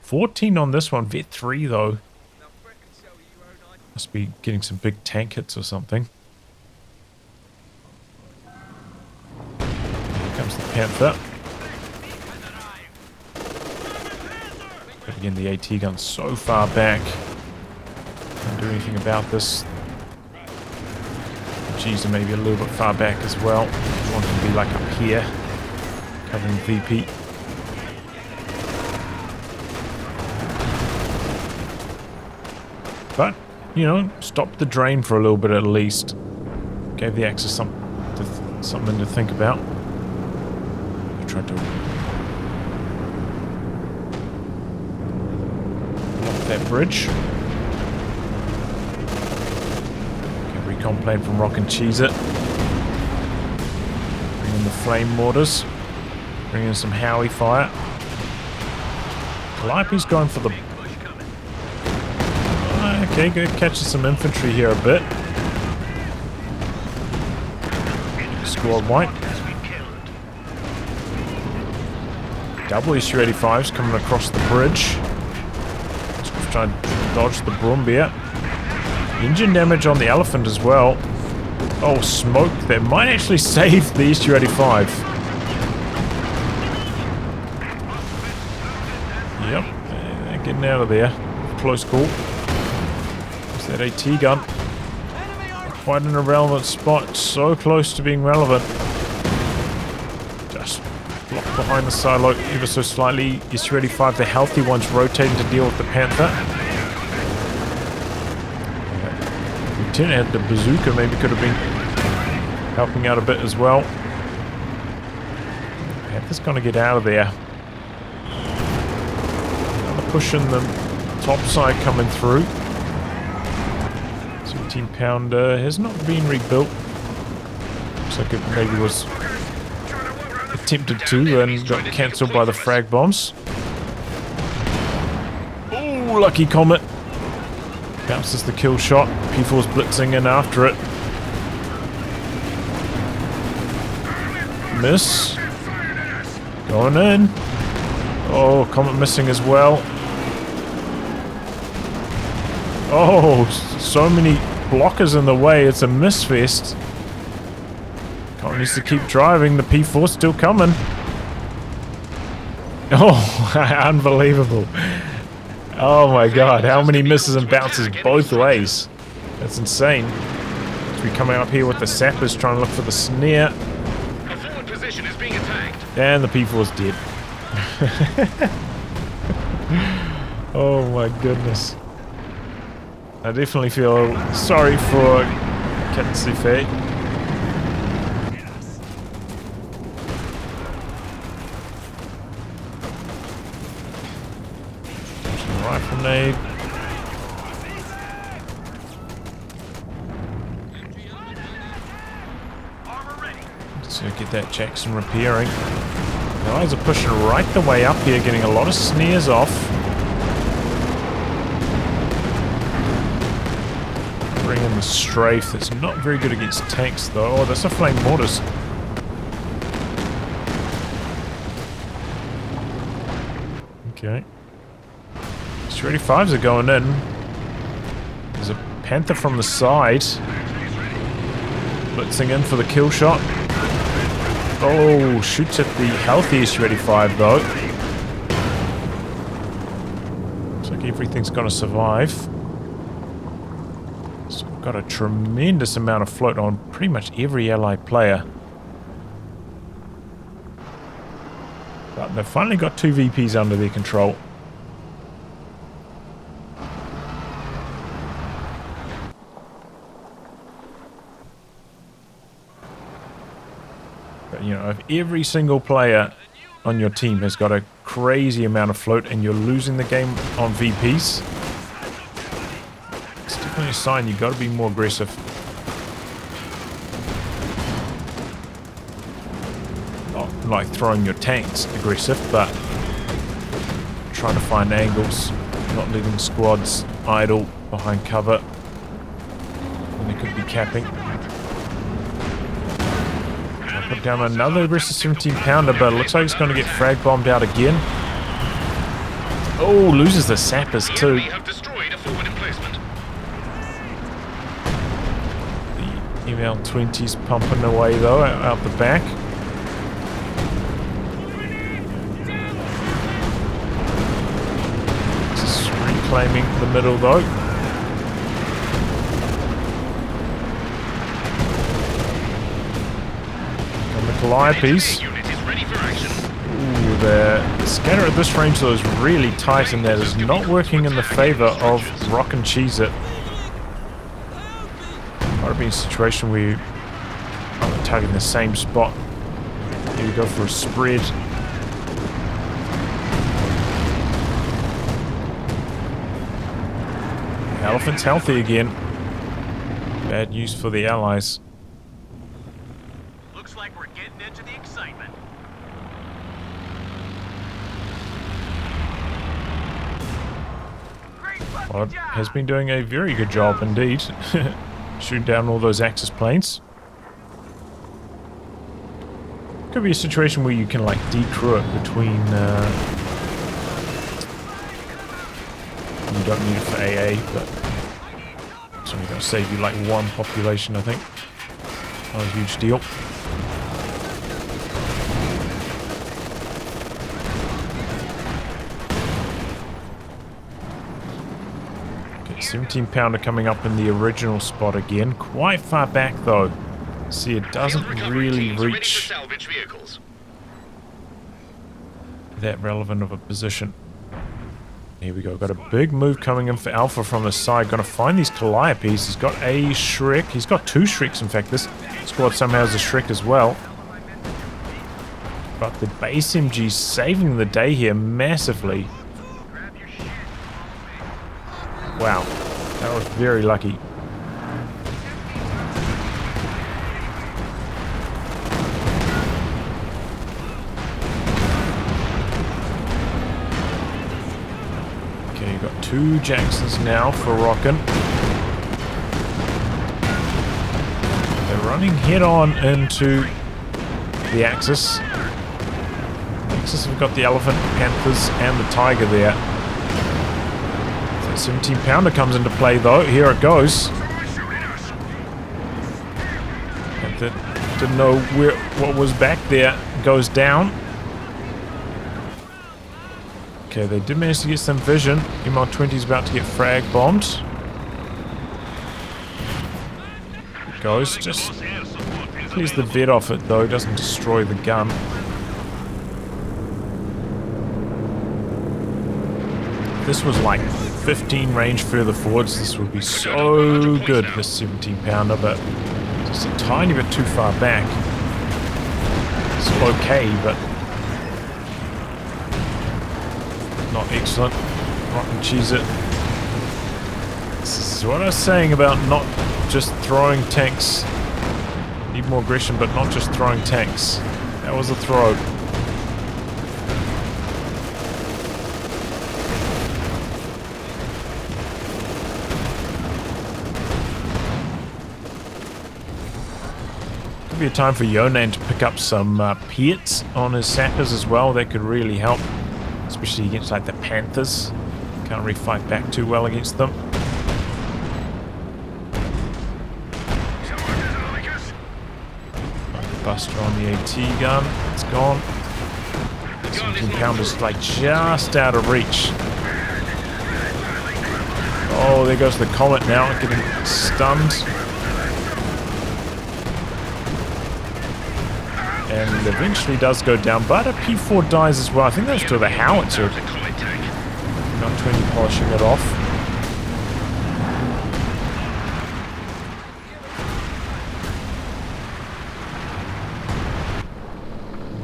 14 on this one. Vet 3 though. Must be getting some big tank hits or something. Here comes the Panther. But again, the AT gun's so far back. Can't do anything about this. G's are maybe a little bit far back as well. I want them to be like up here, covering VP. But, you know, stopped the drain for a little bit at least. Gave the Axis something to think about. I tried to block that bridge. Okay, recon plane from rockincheezit. Bring in the flame mortars. Bring in some Howie fire. Calliope's going for the... Okay, good. Catches some infantry here a bit. Squad white. Double Su-85s coming across the bridge. Just trying to dodge the Brumbier. Engine damage on the Elephant as well. Oh, smoke. That might actually save the Su-85. Yep. They're getting out of there. Close call. There's that AT gun. Quite an irrelevant spot. So close to being relevant. Just blocked behind the silo ever so slightly. Su-85, the healthy ones, rotating to deal with the Panther. Lieutenant had the bazooka, maybe could have been helping out a bit as well. Panther's gonna get out of there. Another push in the top side coming through. 17-pounder has not been rebuilt. Looks like it maybe was attempted to and got cancelled by the frag bombs. Oh, lucky Comet. Bounces the kill shot. P4's blitzing in after it. Miss. Going in. Oh, Comet missing as well. Oh, so many blockers in the way. It's a misfest. Comet needs to keep driving. The P4's still coming. Oh, unbelievable. Oh my god, how many misses and bounces both ways? That's insane. We're coming up here with the sappers trying to look for the snare. A forward position is being attacked. And the P4's dead. Oh my goodness. I definitely feel sorry for Katzefei. Rifle nade. So get that Jackson repairing. The guys are pushing right the way up here, getting a lot of snares off. Bring in the strafe. That's not very good against tanks though. Oh, that's a flame mortars. Okay. Su-85s are going in. There's a Panther from the side. Blitzing in for the kill shot. Oh, shoots at the healthy Su-85 though. Looks like everything's gonna survive. So we've got a tremendous amount of float on pretty much every allied player. But they've finally got 2 VPs under their control. But you know, if every single player on your team has got a crazy amount of float and you're losing the game on VPs, it's definitely a sign you've got to be more aggressive. Not like throwing your tanks aggressive, but trying to find angles, not letting squads idle behind cover when they could be capping. Put down another aggressive 17-pounder, but it looks like it's going to get frag bombed out again. Oh, loses the sappers too. We have destroyed a forward emplacement. The ML-20's pumping away though, out the back. Just reclaiming the middle though. Calliope's. Ooh, the Scatter at this range though is really tight, and that is not working in the favor of rockincheezit. Might be a situation where I'm targeting the same spot. Here we go for a spread. Elephant's healthy again. Bad news for the allies. Looks like we're getting into the excitement. Well, has been doing a very good job indeed. Shooting down all those Axis planes. Could be a situation where you can like decrew it between you don't need it for AA, but it's only going to save you like one population, I think. Not a huge deal. Okay, 17 pounder coming up in the original spot again. Quite far back though. See, it doesn't really reach that relevant of a position. Here we go. Got a big move coming in for Alpha from the side. Gonna find these Calliopes. He's got a Shrek. He's got two Shreks, in fact. This squad somehow has a Shrek as well. But the base MG's saving the day here massively. Wow. That was very lucky. Two Jacksons now for Rockin. They're running head on into the Axis. Axis have got the Elephant, Panthers, and the Tiger there. That 17 pounder comes into play though. Here it goes. Panther didn't know what was back there. Goes down. Okay, they did manage to get some vision. ML20 is about to get frag bombed. It goes, just clears the vet off it though, doesn't destroy the gun. If this was like 15 range further forwards, this would be so good, this 17 pounder, but just a tiny bit too far back. It's okay, but not excellent. Rockincheezit. This is what I was saying about not just throwing tanks. Need more aggression, but not just throwing tanks. That was a throw. Could be a time for Yonan to pick up some Piets on his sappers as well. That could really help. Especially against like the Panthers. Can't really fight back too well against them. Buster on the AT gun. It's gone. 17 pounders like just out of reach. Oh, there goes the Comet now, getting stunned. And eventually does go down, but a P4 dies as well. I think that's to the howitzer. Not 20 polishing it off.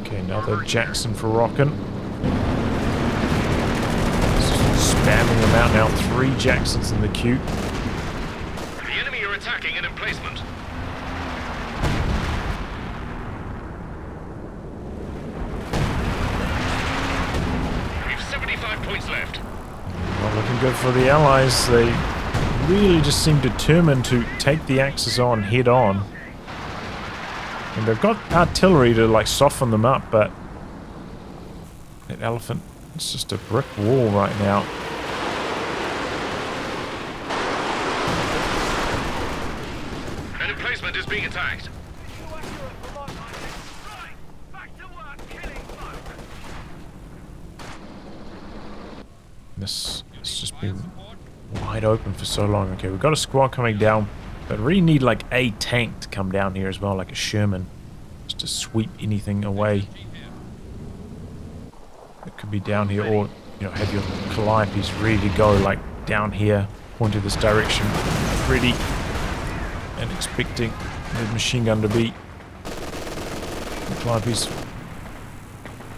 Okay, another Jackson for Rockin. Spamming them out now. 3 Jacksons in the queue. The enemy are attacking an emplacement. Points left. Not looking good for the Allies. They really just seem determined to take the Axis on head on. And they've got artillery to like soften them up, but that Elephant is just a brick wall right now. An emplacement is being attacked. This has just been wide open for so long. Okay, we've got a squad coming down, but really need like a tank to come down here as well, like a Sherman, just to sweep anything away. It could be down here, or have your Calliope's ready to go, like down here, pointing this direction, ready and expecting the machine gun to be. The Calliope's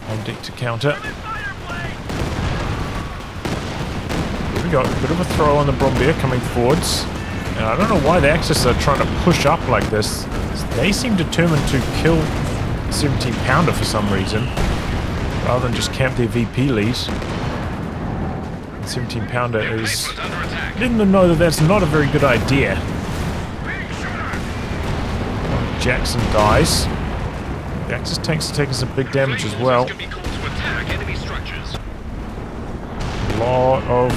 on deck to counter. Here we go, a bit of a throw on the Brombeer coming forwards. And I don't know why the Axis are trying to push up like this. They seem determined to kill the 17 pounder for some reason, rather than just camp their VP lead. The 17 pounder is letting them know that that's not a very good idea. Jackson dies. The Axis tanks are taking some big damage as well. A lot of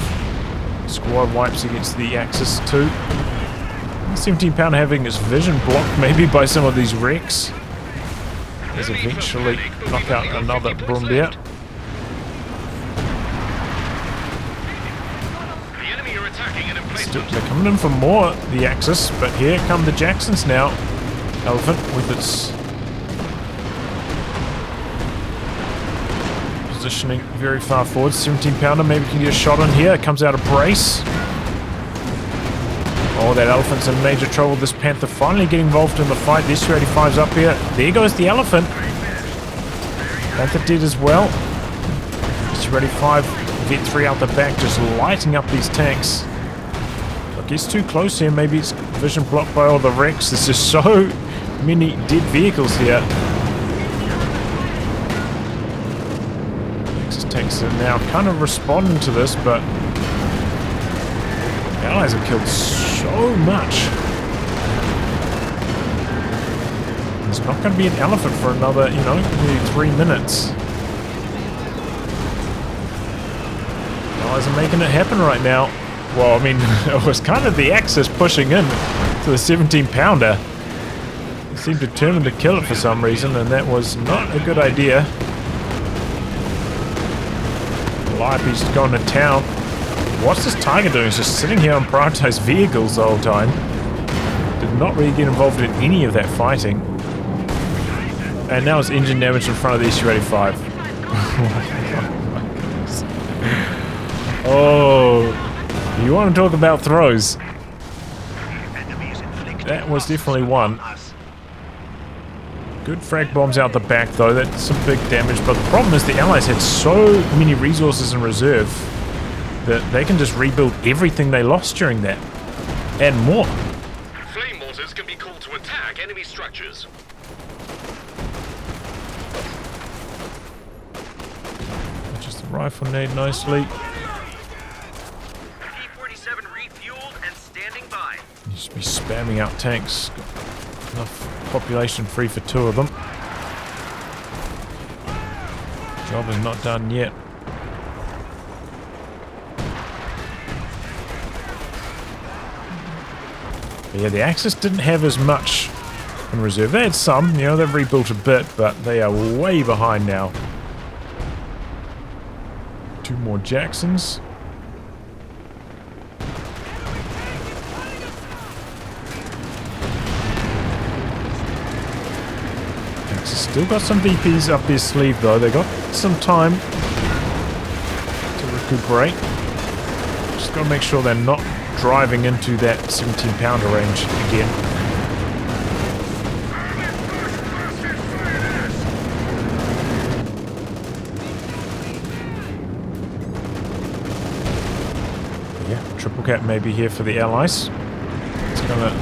squad wipes against the Axis too. The 17 pounder having its vision blocked maybe by some of these wrecks. As eventually knock out another Brombeer. Still, they're coming in for more, the Axis, but here come the Jacksons now. Elephant with its positioning very far forward. 17 pounder maybe can get a shot on here. It comes out of brace. Oh, that Elephant's in major trouble. This Panther finally getting involved in the fight. The Su-85's up here. There goes the Elephant. Panther dead as well. Su-85, Vet 3 out the back, just lighting up these tanks. Look, he's too close here. Maybe it's vision blocked by all the wrecks. There's just so many dead vehicles here. Axis tanks are now kind of responding to this, but the Allies have killed so much. There's not going to be an Elephant for another, maybe 3 minutes. The Allies are making it happen right now. Well, I mean, it was kind of the Axis pushing in to the 17 pounder. They seemed determined to kill it for some reason, and that was not a good idea. Calliope's going to town. What's this Tiger doing? He's just sitting here on prioritized vehicles the whole time. Did not really get involved in any of that fighting. And now it's engine damage in front of the Su-85. Oh, you want to talk about throws? That was definitely one. Good frag bombs out the back though. That's some big damage. But the problem is the Allies had so many resources in reserve that they can just rebuild everything they lost during that. And more. Flame mortars can be called to attack enemy structures. Just the rifle nade nicely. P-47 refueled and standing by. You should be spamming out tanks. Got enough population free for 2 of them. Job is not done yet. But yeah, the Axis didn't have as much in reserve. They had some, they've rebuilt a bit, but they are way behind now. 2 more Jacksons. Axis still got some VPs up their sleeve though. They got some time to recuperate. Just got to make sure they're not driving into that 17 pounder range again. Yeah, triple cap maybe here for the Allies. It's gonna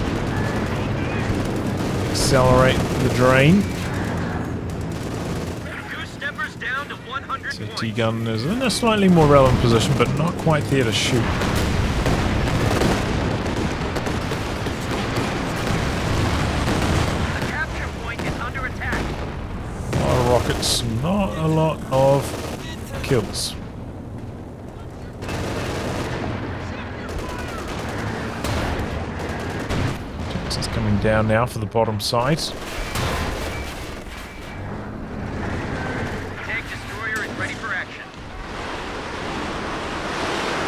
accelerate the drain. Goose-steppers down to 100 So points. T-gun is in a slightly more relevant position, but not quite there to shoot. Rockets, not a lot of kills. Jackson's coming down now for the bottom side. Tank destroyer is ready for action.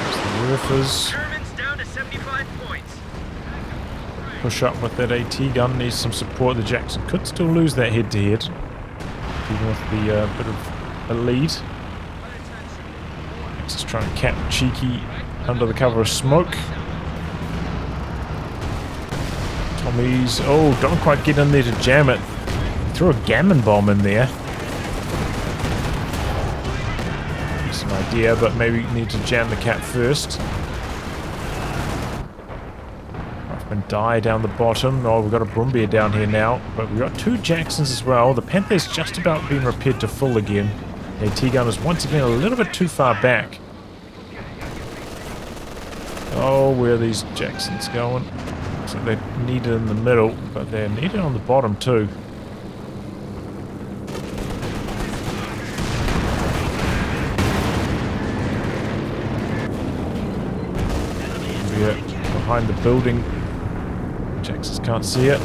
There's the Roofers. Germans down to 75 points. Push up with that AT gun, needs some support. The Jackson could still lose that head-to-head. Even with the bit of a lead. Just trying to cap cheeky under the cover of smoke. Tommy's... Oh, don't quite get in there to jam it. Threw a gammon bomb in there. That's an idea, but maybe you need to jam the cap first. Rifleman die down the bottom. Oh, we've got a Brumbier down here now. But we've got 2 Jacksons as well. The Panther's just about been repaired to full again. The AT gun is once again a little bit too far back. Oh, where are these Jacksons going? So they're needed in the middle, but they're needed on the bottom too. We're behind the building. Jacksons can't see it.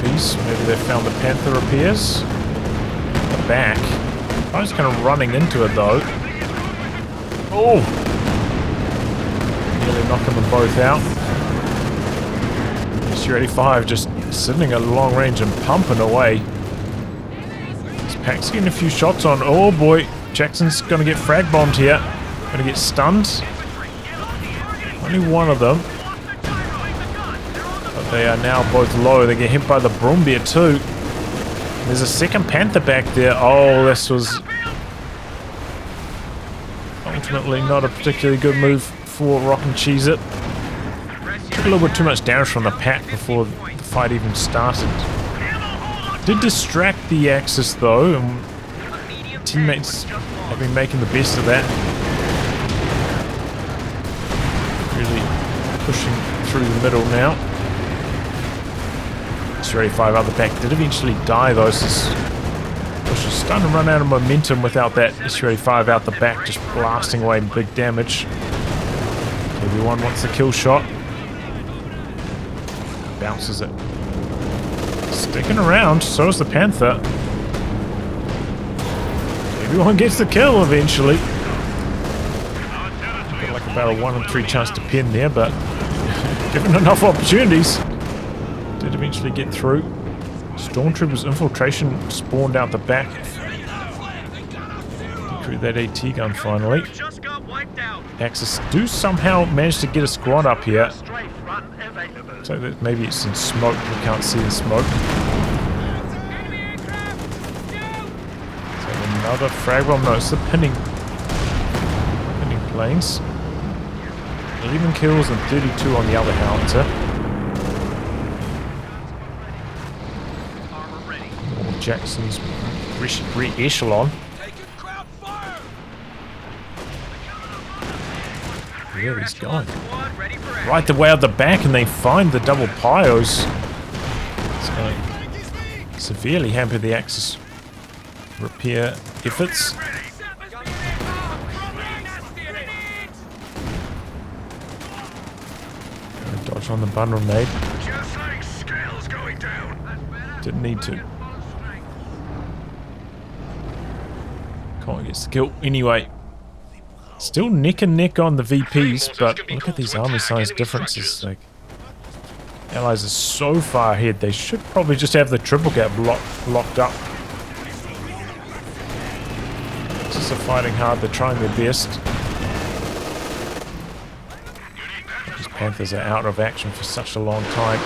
Piece. Maybe they found the Panther repairs. The back. I was kind of running into it though. Oh! Nearly knocking them both out. SU-85 just sitting at long range and pumping away. This pack's getting a few shots on. Oh boy! Jackson's gonna get frag bombed here. Gonna get stunned. Only one of them. They are now both low. They get hit by the Brumbier too. There's a second Panther back there. Oh, this was ultimately not a particularly good move for rockincheezit. Took a little bit too much damage from the pack before the fight even started. Did distract the Axis though, and teammates have been making the best of that. Really pushing through the middle now. SU-85 out the back did eventually die though, so Bush is starting to run out of momentum without that SU-85 out the back, just blasting away big damage. Everyone wants the kill shot. Bounces it. Sticking around, so is the Panther. Everyone gets the kill eventually. Got like about a 1 in 3 chance to pin there, but given enough opportunities. Did eventually get through. Stormtroopers infiltration spawned out the back. Through that AT gun finally. Axis do somehow manage to get a squad up here. So that maybe it's in smoke. We can't see the smoke. So another frag bomb. No, it's the pinning planes. 11 kills and 32 on the other howitzer. Jackson's re-echelon. Where he's going. Right the way out the back, and they find the double pyos. It's going to severely hamper the Axis repair efforts. Dodge on the bundle nade. Didn't need to. Can't get skill. Anyway, still neck and neck on the VPs, but look at these army size differences. Like, Allies are so far ahead, they should probably just have the triple gap locked up. Just are fighting hard, they're trying their best. These Panthers are out of action for such a long time.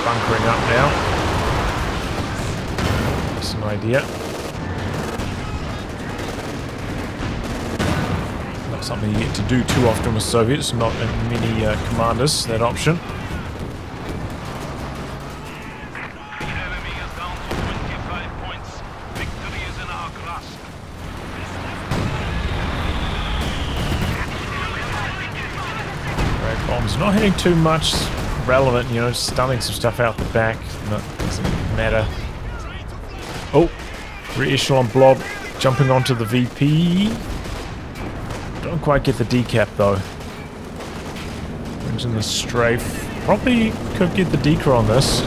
Bunkering up now. An idea. Not something you get to do too often with Soviets, not in many commanders, that option. Frag bombs not hitting too much relevant, you know, stunning some stuff out the back. Doesn't matter. Oh, re-echelon blob jumping onto the VP. Don't quite get the decap though. Brings in the strafe. Probably could get the deca on this.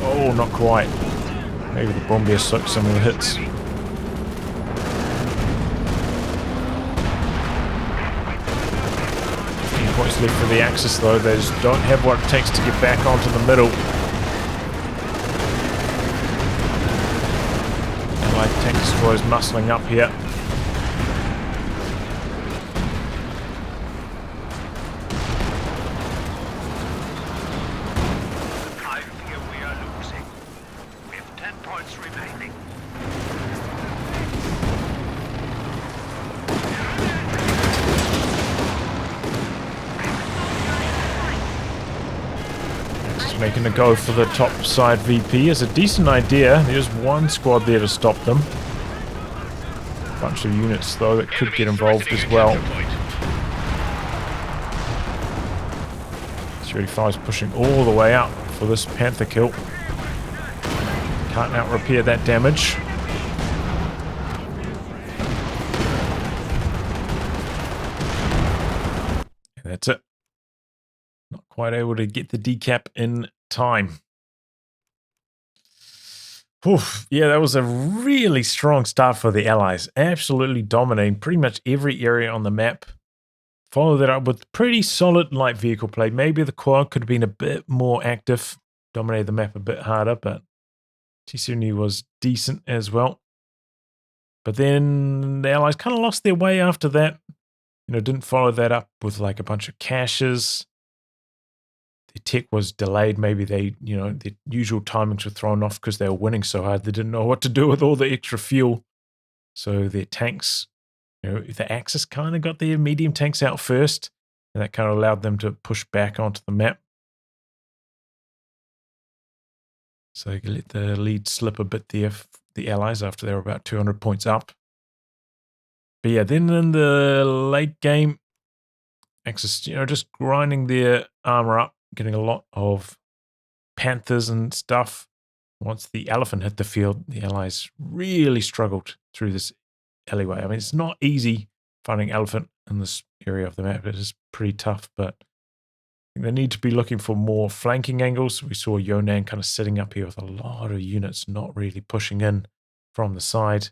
Oh, not quite. Maybe the Brumbier soaked some of the hits. points left for the Axis, though. They just don't have what it takes to get back onto the middle. Allied tank destroyers muscling up here. I fear we are losing. We have 10 points remaining. Making a go for the top side VP is a decent idea. There's one squad there to stop them. Bunch of units though that could get involved as well. 35 is pushing all the way up for this Panther kill. Can't out repair that damage. And that's it. Not quite able to get the decap in time. Oof, yeah, that was a really strong start for the Allies. Absolutely dominating pretty much every area on the map. Follow that up with pretty solid light vehicle play. Maybe the quad could have been a bit more active, dominated the map a bit harder, but T-70 was decent as well. But then the Allies kind of lost their way after that. You know, didn't follow that up with like a bunch of caches. The tech was delayed. Maybe they, you know, the usual timings were thrown off because they were winning so hard. They didn't know what to do with all the extra fuel. So their tanks, you know, the Axis kind of got their medium tanks out first. And that kind of allowed them to push back onto the map. So they could let the lead slip a bit there for the Allies after they were about 200 points up. But yeah, then in the late game, Axis, you know, just grinding their armor up. Getting a lot of Panthers and stuff. Once the Elephant hit the field, the Allies really struggled through this alleyway. I mean, it's not easy finding Elephant in this area of the map. It is pretty tough, but I think they need to be looking for more flanking angles. We saw Yonan kind of sitting up here with a lot of units not really pushing in from the side.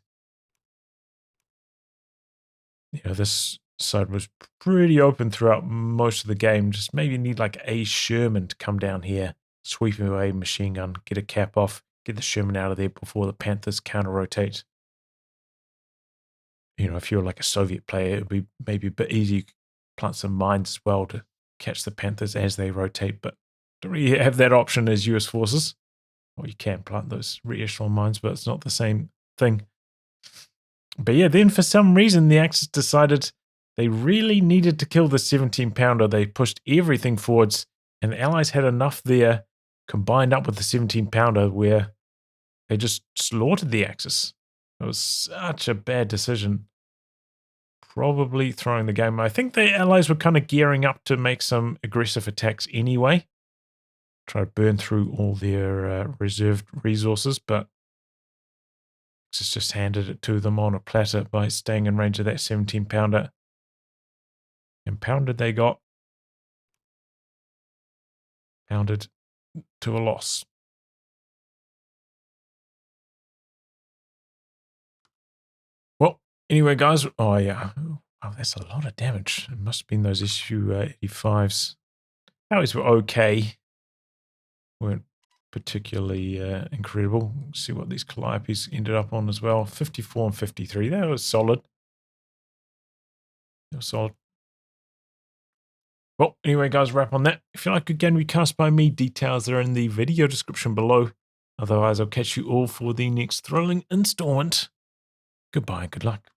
You know, this side was pretty open throughout most of the game. Just maybe need like a Sherman to come down here, sweep away machine gun, get a cap off, get the Sherman out of there before the Panthers counter-rotate. You know, if you're like a Soviet player, it would be maybe a bit easier to plant some mines as well to catch the Panthers as they rotate, but don't really have that option as US forces. Well, you can plant those re-echelon mines, but it's not the same thing. But yeah, then for some reason, the Axis decided they really needed to kill the 17-pounder. They pushed everything forwards, and the Allies had enough there, combined up with the 17-pounder, where they just slaughtered the Axis. It was such a bad decision. Probably throwing the game. I think the Allies were kind of gearing up to make some aggressive attacks anyway. Try to burn through all their reserved resources, but Axis just handed it to them on a platter by staying in range of that 17-pounder. And pounded they got. Pounded to a loss. Well, anyway, guys. Oh, yeah. Oh, that's a lot of damage. It must have been those issue 85s. Those were okay. Weren't particularly incredible. Let's see what these Calliopes ended up on as well. 54 and 53. That was solid. That was solid. Well, anyway, guys, wrap on that. If you like a game recast by me, details are in the video description below. Otherwise, I'll catch you all for the next thrilling installment. Goodbye and good luck.